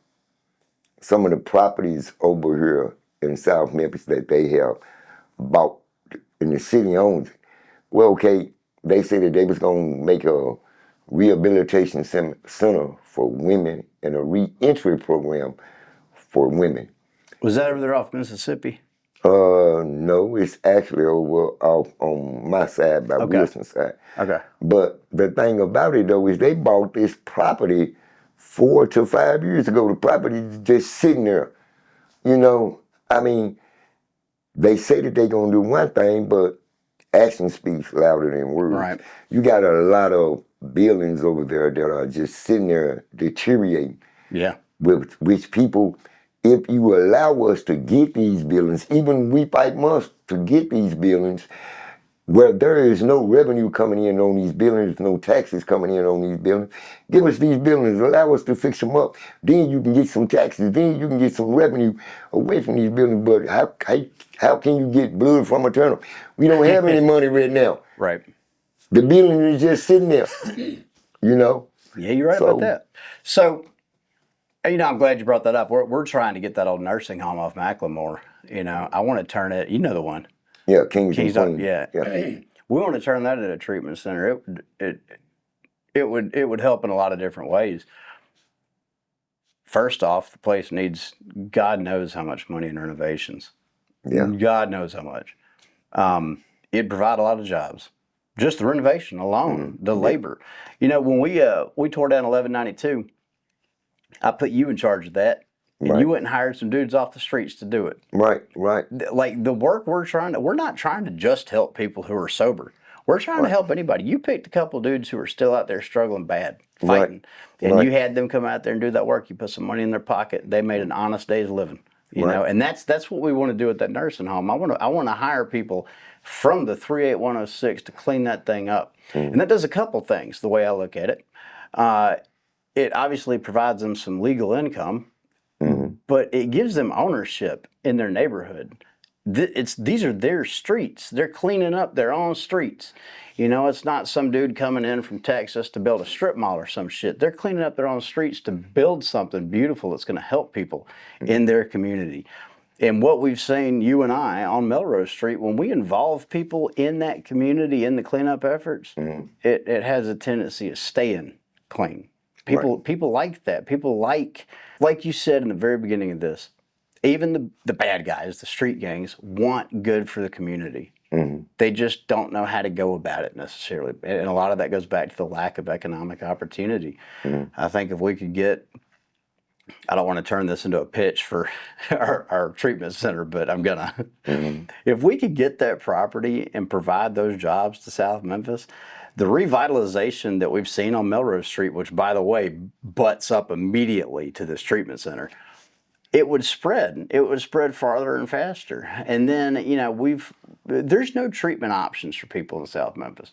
some of the properties over here in South Memphis that they have bought, and the city owns it. Well, okay, they said that they was going to make a rehabilitation center for women and a re-entry program for women.
Was that over there off Mississippi?
No, it's actually over off on my side, by Wilson's side. Okay. But the thing about it, though, is they bought this property 4 to 5 years ago. The property is just sitting there. You know, I mean, they say that they're going to do one thing, but action speaks louder than words. Right. You got a lot of buildings over there that are just sitting there deteriorating. Yeah. With which people, if you allow us to get these buildings, even We Fight Months to get these buildings, Well, there is no revenue coming in on these buildings, no taxes coming in on these buildings. Give us these buildings, allow us to fix them up. Then you can get some taxes. Then you can get some revenue away from these buildings. But how can you get blood from a turnip? We don't have any money right now.
Right.
The building is just sitting there, you know?
Yeah, you're right about that. So, I'm glad you brought that up. We're trying to get that old nursing home off Macklemore. I want to turn it, the one.
Yeah, Kings and Queens.
Yeah. We want to turn that into a treatment center. It would help in a lot of different ways. First off, the place needs God knows how much money in renovations.
Yeah.
God knows how much. It'd provide a lot of jobs. Just the renovation alone, the labor. When we tore down 1192, I put you in charge of that. And you went and hired some dudes off the streets to do it.
Right.
Like the work we're not trying to just help people who are sober. We're trying to help anybody. You picked a couple dudes who are still out there struggling bad, fighting. And you had them come out there and do that work. You put some money in their pocket. They made an honest day's living. And that's what we want to do at that nursing home. I want to hire people from the 38106 to clean that thing up. And that does a couple things, the way I look at it. It obviously provides them some legal income. But it gives them ownership in their neighborhood. These are their streets. They're cleaning up their own streets. It's not some dude coming in from Texas to build a strip mall or some shit. They're cleaning up their own streets to build something beautiful that's going to help people in their community. And what we've seen, you and I, on Melrose Street, when we involve people in that community in the cleanup efforts, it has a tendency of staying clean. People like that. People like you said in the very beginning of this, even the bad guys, the street gangs, want good for the community. They just don't know how to go about it necessarily. And a lot of that goes back to the lack of economic opportunity. I think if we could get, I don't want to turn this into a pitch for our treatment center, but I'm gonna. If we could get that property and provide those jobs to South Memphis, the revitalization that we've seen on Melrose Street, which, by the way, butts up immediately to this treatment center, it would spread. It would spread farther and faster. And then, there's no treatment options for people in South Memphis.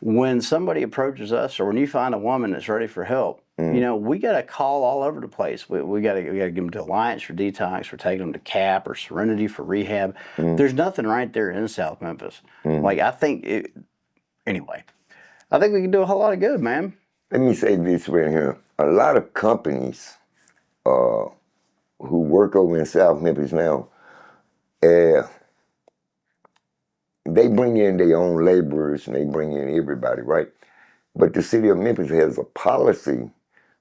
When somebody approaches us, or when you find a woman that's ready for help, we got to call all over the place. We got to give them to Alliance for detox. We're taking them to CAP or Serenity for rehab. There's nothing right there in South Memphis. Anyway. I think we can do a whole lot of good, man.
Let me say this right here. A lot of companies who work over in South Memphis now, they bring in their own laborers and they bring in everybody, right? But the city of Memphis has a policy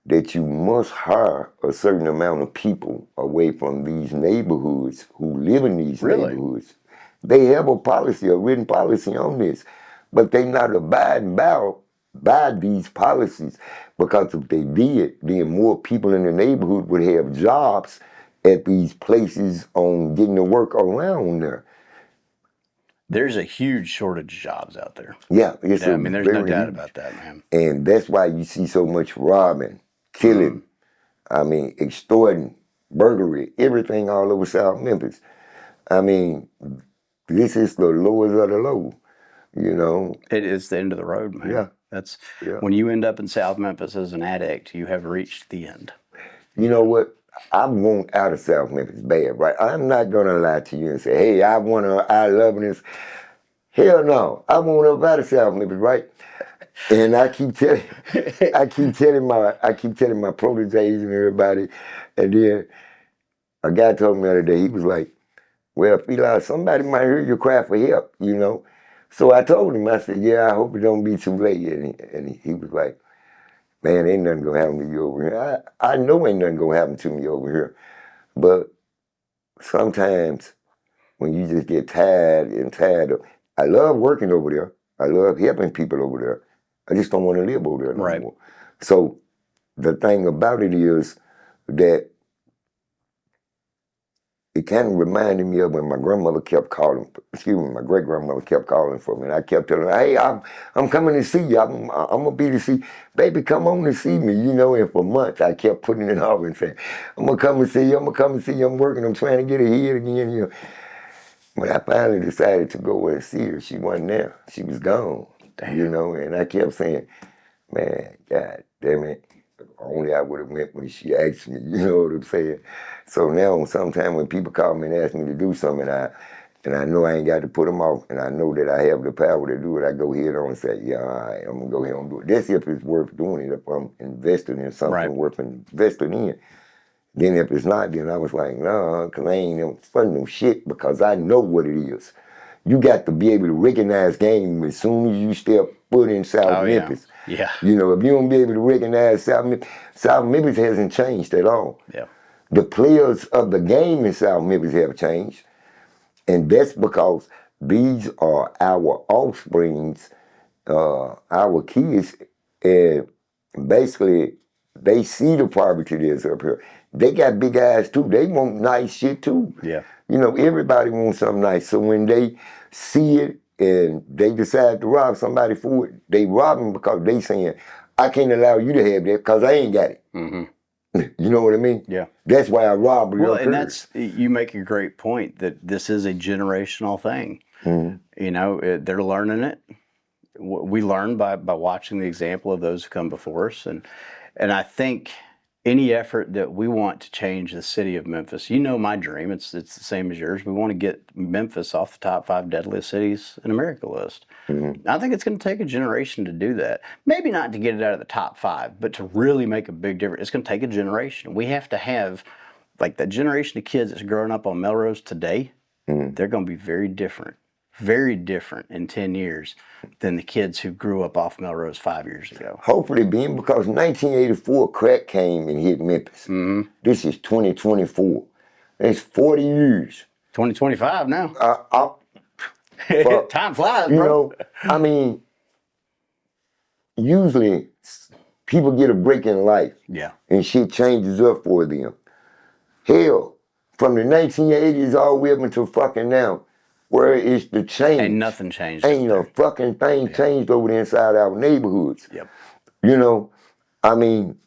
that you must hire a certain amount of people away from these neighborhoods who live in these neighborhoods. They have a policy, a written policy on this. But they not abiding by these policies, because if they did, then more people in the neighborhood would have jobs at these places on getting to work around there.
There's a huge shortage of jobs out there.
Yeah, there's
no doubt about that, man.
And that's why you see so much robbing, killing, extorting, burglary, everything all over South Memphis. This is the lowest of the low.
It is the end of the road, man.
Yeah.
That's when you end up in South Memphis as an addict, you have reached the end.
You know what? I want out of South Memphis bad, right? I'm not gonna lie to you and say, hey, I love this. Hell no. I want up out of South Memphis, right? And I keep telling my proteges and everybody, and then a guy told me the other day, he was like, well, Fila, somebody might hear your cry for help, So I told him, I said, yeah, I hope it don't be too late. And he was like, man, ain't nothing gonna happen to you over here. I know ain't nothing gonna happen to me over here. But sometimes when you just get tired of, I love working over there. I love helping people over there. I just don't want to live over there no more. So the thing about it is that it kind of reminded me of when my grandmother kept calling, my great-grandmother kept calling for me, and I kept telling her, hey, I'm coming to see you, I'm gonna be to see, baby, come on and see me, and for months I kept putting it off and saying, I'm gonna come and see you, I'm working, I'm trying to get ahead again, when I finally decided to go and see her, she wasn't there. She was gone.
Damn.
You know, and I kept saying, man, God damn it. Only I would have went when she asked me, you know what I'm saying? So now sometimes when people call me and ask me to do something, and I know I ain't got to put them off, and I know that I have the power to do it, I go ahead on and say, yeah, all right, I'm going to go ahead and do it. That's if it's worth doing it, if I'm investing in something worth investing in. Then if it's not, then I was like, nah, because I ain't funding no shit because I know what it is. You got to be able to recognize game as soon as you step foot in South Memphis.
Yeah.
You know, if you don't be able to recognize South Memphis hasn't changed at all.
Yeah.
The players of the game in South Memphis have changed. And that's because these are our offsprings, our kids, and basically they see the poverty that's up here. They got big eyes too. They want nice shit too.
Yeah.
You know, everybody wants something nice. So when they see it and they decide to rob somebody for it, they rob them because they saying, I can't allow you to have that because I ain't got it.
Mm-hmm.
You know what I mean?
Yeah.
That's why a robbery occurs.
And you make a great point that this is a generational thing.
Mm-hmm.
You know, they're learning it. We learn by watching the example of those who come before us. And I think any effort that we want to change the city of Memphis, you know my dream, it's the same as yours. We want to get Memphis off the top 5 deadliest cities in America list.
Mm-hmm.
I think it's going to take a generation to do that. Maybe not to get it out of the top 5, but to really make a big difference. It's going to take a generation. We have to have, like, that generation of kids that's growing up on Melrose today, they're going to be very different in 10 years than the kids who grew up off Melrose 5 years ago.
Hopefully, being because 1984 crack came and hit Memphis.
Mm-hmm.
This is 2024. It's 40 years.
2025 now. Time flies,
you
bro.
know, I mean, usually people get a break in life.
Yeah.
And shit changes up for them. Hell, from the 1980s all the way up until fucking now, where is the change?
Ain't nothing changed.
Ain't a fucking thing changed over there inside our neighborhoods.
Yep.
You know, I mean,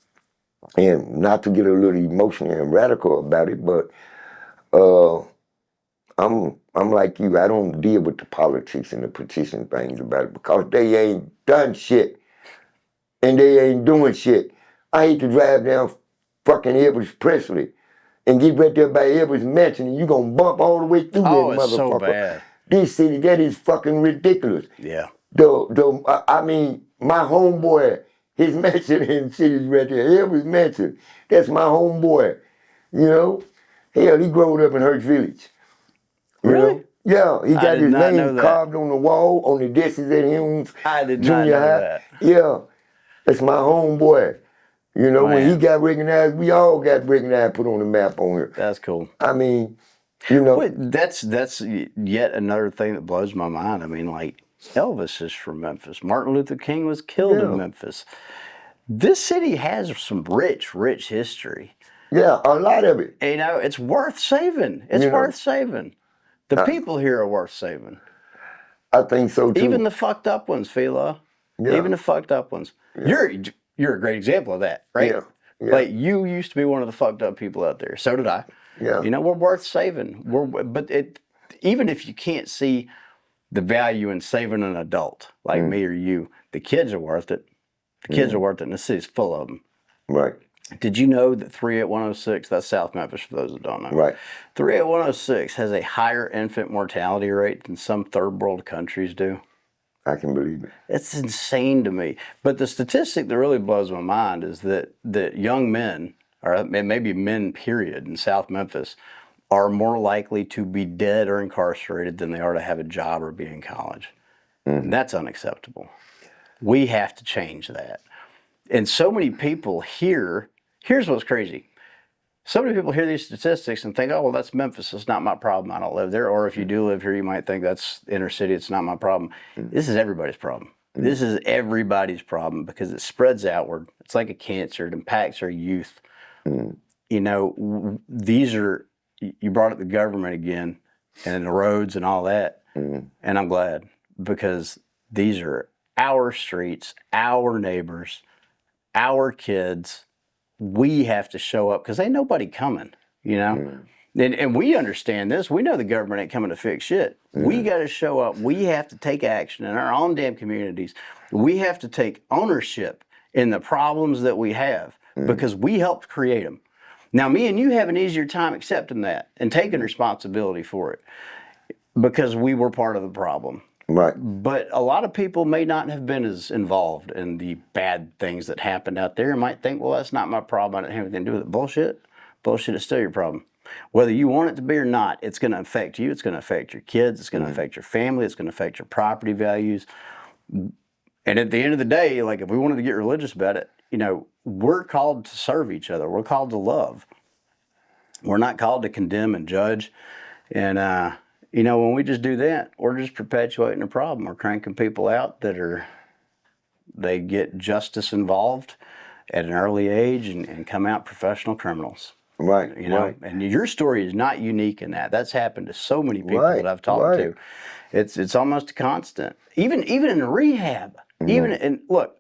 and not to get a little emotional and radical about it, but I'm like you. I don't deal with the politics and the petition things about it because they ain't done shit and they ain't doing shit. I hate to drive down fucking Elvis Presley and get right there by Elvis Mansion and you gonna bump all the way through that motherfucker.
It's so bad.
This city, that is fucking ridiculous.
Yeah.
I mean, my homeboy, his mansion in the city right there, Elvis Mansion. That's my homeboy. You know? Hell, he grew up in Hurst Village.
Really?
Yeah, he got his name
that.
carved on the wall, on the desks at Humes
I did
Junior
not know
High.
that.
Yeah, that's my homeboy. You know, when he got recognized, we all got recognized, put on the map on here.
That's cool.
I mean, you know.
Wait, that's yet another thing that blows my mind. I mean, like, Elvis is from Memphis. Martin Luther King was killed in Memphis. This city has some rich history.
Yeah, a lot of it.
You know, it's worth saving. It's worth saving. The people here are worth saving.
I think so too.
Even the fucked up ones, Fila. Yeah. Even the fucked up ones. Yeah. You're a great example of that, right?
Yeah.
Like, you used to be one of the fucked up people out there. So did I.
Yeah.
You know, we're worth saving. Even if you can't see the value in saving an adult like me or you, the kids are worth it. The kids are worth it, and the city's full of them.
Right.
Did you know that 38106, that's South Memphis for those that don't know.
Right.
38106 has a higher infant mortality rate than some third world countries do.
I can believe it.
It's insane to me. But the statistic that really blows my mind is that young men, or maybe men period, in South Memphis, are more likely to be dead or incarcerated than they are to have a job or be in college. And that's unacceptable. We have to change that. And so many people here's what's crazy. So many people hear these statistics and think, oh, well, that's Memphis. It's not my problem. I don't live there. Or if you do live here, you might think that's inner city. It's not my problem. This is everybody's problem. This is everybody's problem because it spreads outward. It's like a cancer. It impacts our youth. You know, you brought up the government again and the roads and all that. And I'm glad because these are our streets, our neighbors, our kids. We have to show up because ain't nobody coming, you know? And we understand this. We know the government ain't coming to fix shit. We got to show up. We have to take action in our own damn communities. We have to take ownership in the problems that we have because we helped create them. Now, me and you have an easier time accepting that and taking responsibility for it because we were part of the problem.
Right.
But a lot of people may not have been as involved in the bad things that happened out there and might think, well, that's not my problem. I didn't have anything to do with it. Bullshit. Bullshit is still your problem. Whether you want it to be or not, it's going to affect you. It's going to affect your kids. It's going to affect your family. It's going to affect your property values. And at the end of the day, like if we wanted to get religious about it, we're called to serve each other. We're called to love. We're not called to condemn and judge. And, when we just do that, we're just perpetuating a problem. We're cranking people out they get justice involved at an early age and come out professional criminals.
Right.
Right. And your story is not unique in that. That's happened to so many people that I've talked to. It's almost a constant. Even in rehab. Look,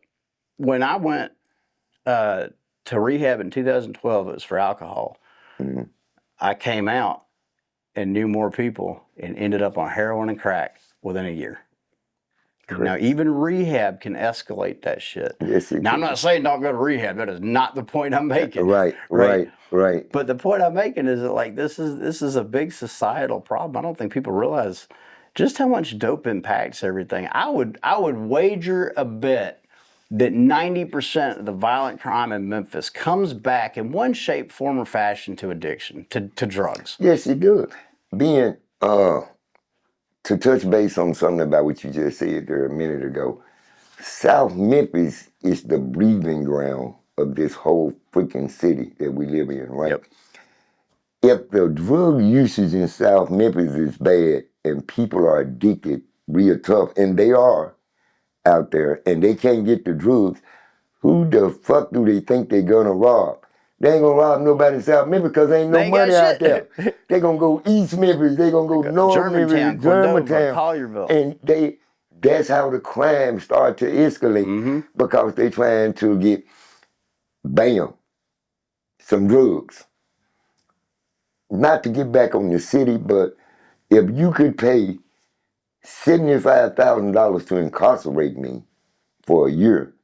when I went to rehab in 2012, it was for alcohol. I came out and knew more people and ended up on heroin and crack within a year. Correct. Now, even rehab can escalate that shit.
Yes,
now, I'm not saying don't go to rehab. That is not the point I'm making.
Right.
But the point I'm making is that, like, this is a big societal problem. I don't think people realize just how much dope impacts everything. I would wager a bet that 90% of the violent crime in Memphis comes back in one shape, form, or fashion to addiction, to drugs.
Yes, it does. To touch base on something about what you just said there a minute ago, South Memphis is the breathing ground of this whole freaking city that we live in, right?
Yep.
If the drug usage in South Memphis is bad and people are addicted real tough, and they are out there, and they can't get the drugs, who the fuck do they think they're gonna rob? They ain't gonna rob nobody in South Memphis because ain't no money out there. They gonna go East Memphis, they gonna go North Memphis, Germantown,
Collierville.
and that's how the crime start to escalate because they trying to get, some drugs. Not to get back on the city, but if you could pay $75,000 to incarcerate me for a year,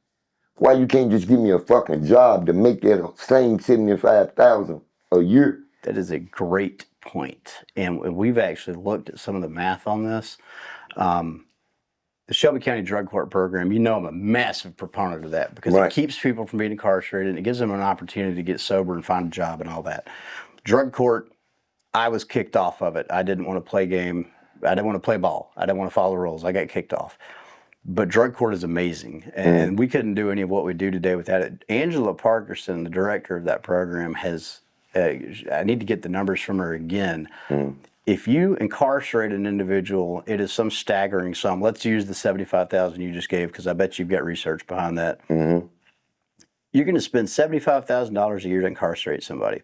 why you can't just give me a fucking job to make that same $75,000 a year?
That is a great point. And we've actually looked at some of the math on this. The Shelby County Drug Court Program, I'm a massive proponent of that because it keeps people from being incarcerated and it gives them an opportunity to get sober and find a job and all that. Drug court, I was kicked off of it. I didn't want to play game. I didn't want to play ball. I didn't want to follow the rules. I got kicked off. But drug court is amazing, and we couldn't do any of what we do today without it. Angela Parkerson, the director of that program, has, I need to get the numbers from her again. If you incarcerate an individual, it is some staggering sum. Let's use the $75,000 you just gave because I bet you've got research behind that. You're going to spend $75,000 a year to incarcerate somebody.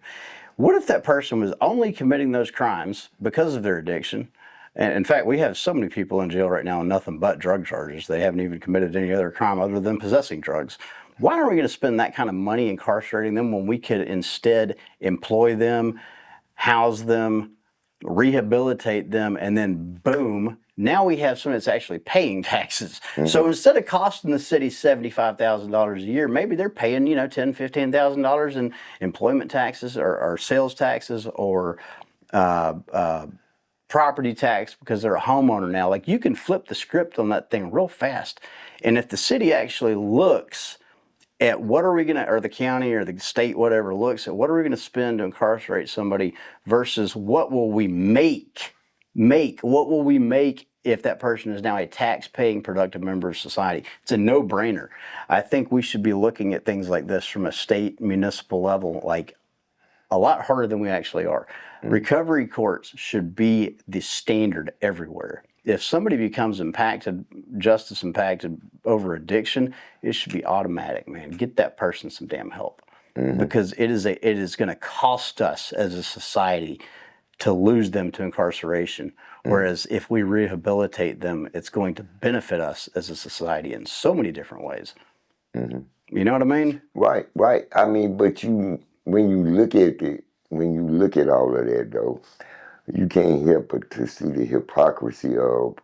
What if that person was only committing those crimes because of their addiction? And in fact, we have so many people in jail right now on nothing but drug charges. They haven't even committed any other crime other than possessing drugs. Why are we going to spend that kind of money incarcerating them when we could instead employ them, house them, rehabilitate them, and then boom, now we have someone that's actually paying taxes. So instead of costing the city $75,000 a year, maybe they're paying, $10,000, $15,000 in employment taxes or sales taxes or property tax because they're a homeowner now. Like, you can flip the script on that thing real fast. And if the city actually looks at what are we going to, or the county or the state, whatever, looks at what are we going to spend to incarcerate somebody versus what will we make, what will we make if that person is now a tax-paying, productive member of society? It's a no-brainer. I think we should be looking at things like this from a state, municipal level, like a lot harder than we actually are. Recovery courts should be the standard everywhere. If somebody becomes justice impacted over addiction, it should be automatic, man. Get that person some damn help. Because it is going to cost us as a society to lose them to incarceration. Whereas if we rehabilitate them, it's going to benefit us as a society in so many different ways. You know what I mean?
Right. I mean, but when you look at it when you look at all of that, though, you can't help but to see the hypocrisy of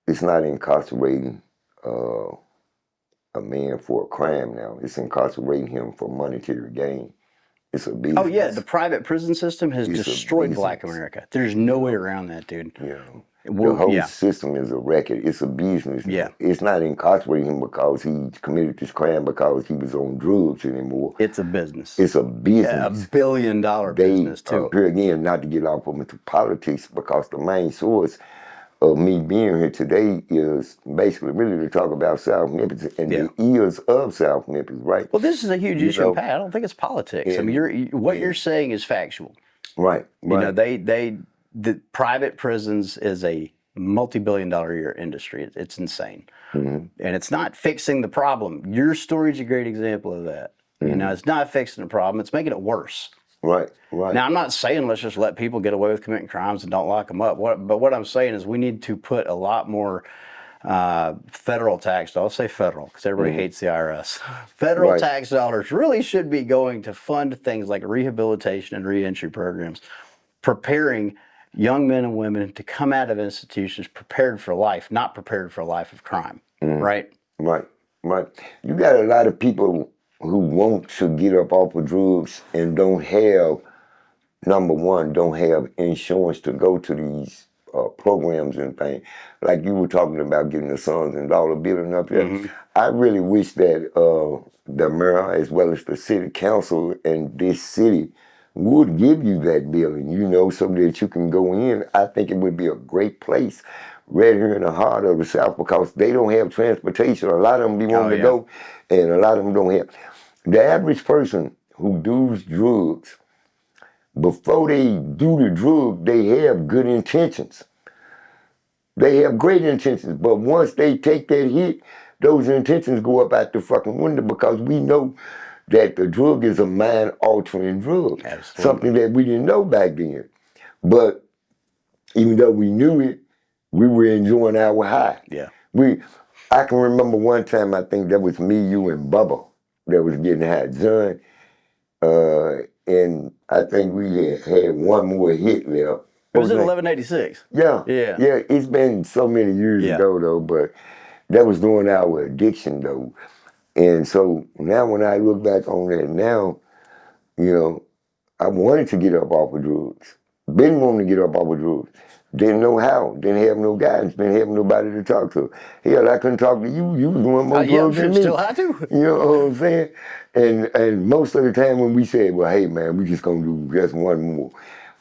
it's not incarcerating a man for a crime now. It's incarcerating him for monetary gain. It's a business.
Oh yeah, the private prison system has destroyed Black America. There's no way around that, dude.
The whole system is a record. It's a business.
Yeah.
It's not incarcerating him because he committed this crime because he was on drugs anymore.
It's a business.
It's a business.
Yeah, $1 billion business too.
Here again, not to get off into politics, because the main source of me being here today is basically really to talk about South Memphis and the ears of South Memphis, right?
Well, this is a huge issue, Pat. I don't think it's politics. I mean, what you're saying is factual.
Right.
You know, the private prisons is a multi-billion-dollar a year industry. It's insane, and it's not fixing the problem. Your story's a great example of that. You know, it's not fixing the problem; it's making it worse.
Right.
Now, I'm not saying let's just let people get away with committing crimes and don't lock them up. But what I'm saying is we need to put a lot more federal tax dollars. I'll say federal because everybody hates the IRS. Federal tax dollars really should be going to fund things like rehabilitation and reentry programs, preparing young men and women to come out of institutions prepared for life, not prepared for a life of crime. Right?
Right. You got a lot of people who want to get up off of drugs and don't have, number one, don't have insurance to go to these programs and things. Like you were talking about getting the sons and dollar billing up there. I really wish that the mayor as well as the city council in this city would give you that billing, you know, so that you can go in. I think it would be a great place right here in the heart of the South, because they don't have transportation. A lot of them be wanting to go, and a lot of them don't have. The average person who does drugs, before they do the drug, they have good intentions. They have great intentions, but once they take that hit, those intentions go up out the fucking window, because we know that the drug is a mind-altering drug.
Absolutely.
Something that we didn't know back then. But even though we knew it, we were enjoying our high.
Yeah.
I can remember one time, I think that was me, you, and Bubba that was getting high. John, and I think we had one more hit left.
It was in 1186.
Yeah. It's been so many years ago, though, but that was during our addiction, though. And so now when I look back on that now, you know, I wanted to get up off of drugs. Been wanting to get up off of drugs. Didn't know how. Didn't have no guidance. Didn't have nobody to talk to. Hell, I couldn't talk to you. You was doing more drugs than me.
Still have to.
You know what I'm saying? And most of the time when we said, well, hey, man, we just going to do just one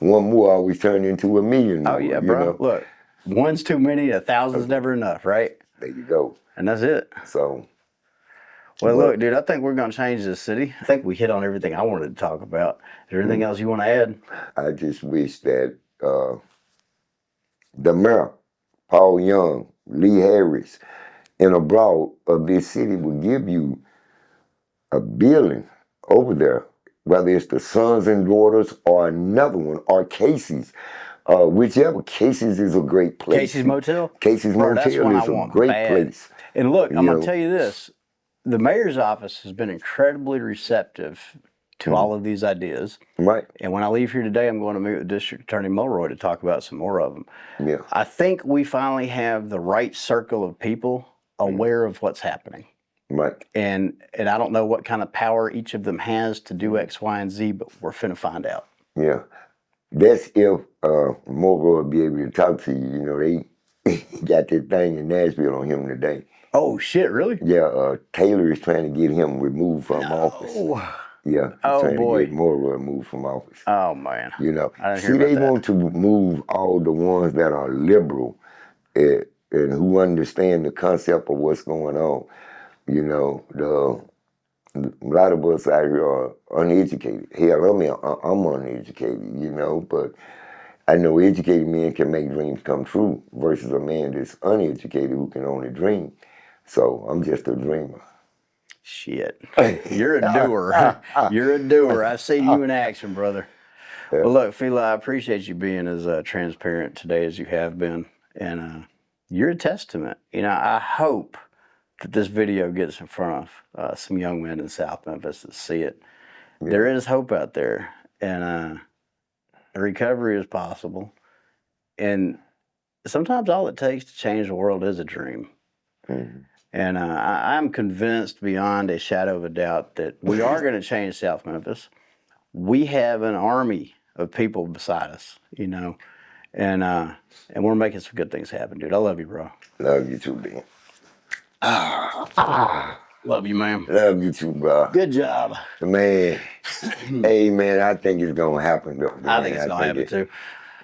more always turned into a million more.
Oh, yeah, bro. Know? Look, one's too many, 1,000's never enough, right?
There you go.
And that's it.
So.
Well, look, dude, I think we're going to change this city. I think we hit on everything I wanted to talk about. Is there anything else you want to add?
I just wish that the mayor, Paul Young, Lee Harris, and abroad of this city would give you a building over there, whether it's the sons and daughters or another one, or Casey's. Whichever. Casey's is a great place.
Casey's Motel?
Casey's Motel is a great place.
And look, I'm going to tell you this. The mayor's office has been incredibly receptive to all of these ideas.
Right.
And when I leave here today, I'm going to meet with District Attorney Mulroy to talk about some more of them.
Yeah.
I think we finally have the right circle of people aware of what's happening.
Right.
And I don't know what kind of power each of them has to do X, Y, and Z, but we're finna find out.
Yeah. That's if Mulroy will be able to talk to you. You know, they got this thing in Nashville on him today.
Oh, shit, really?
Yeah, Taylor is trying to get him removed from office. Yeah, he's trying to get Mulroy removed from office.
Oh, man.
You know,
I didn't hear about
they
that.
want to move all the ones that are liberal and who understand the concept of what's going on. You know, a lot of us out here are uneducated. Hell, I'm uneducated, you know, but I know educated men can make dreams come true versus a man that's uneducated who can only dream. So I'm just a dreamer.
Shit. You're a doer. You're a doer. I see you in action, brother. Yeah. Well, look, Fila, I appreciate you being as transparent today as you have been. And you're a testament. You know, I hope that this video gets in front of some young men in South Memphis that see it. there is hope out there, and recovery is possible. And sometimes all it takes to change the world is a dream.
Mm-hmm.
And I'm convinced beyond a shadow of a doubt that we are going to change South Memphis. We have an army of people beside us, you know, and we're making some good things happen, dude. I love you, bro.
Love you too, B.
Love you, man.
Love you too, bro.
Good job.
Man, hey, man, I think it's going to happen, though. Man.
I think it's going to happen, too.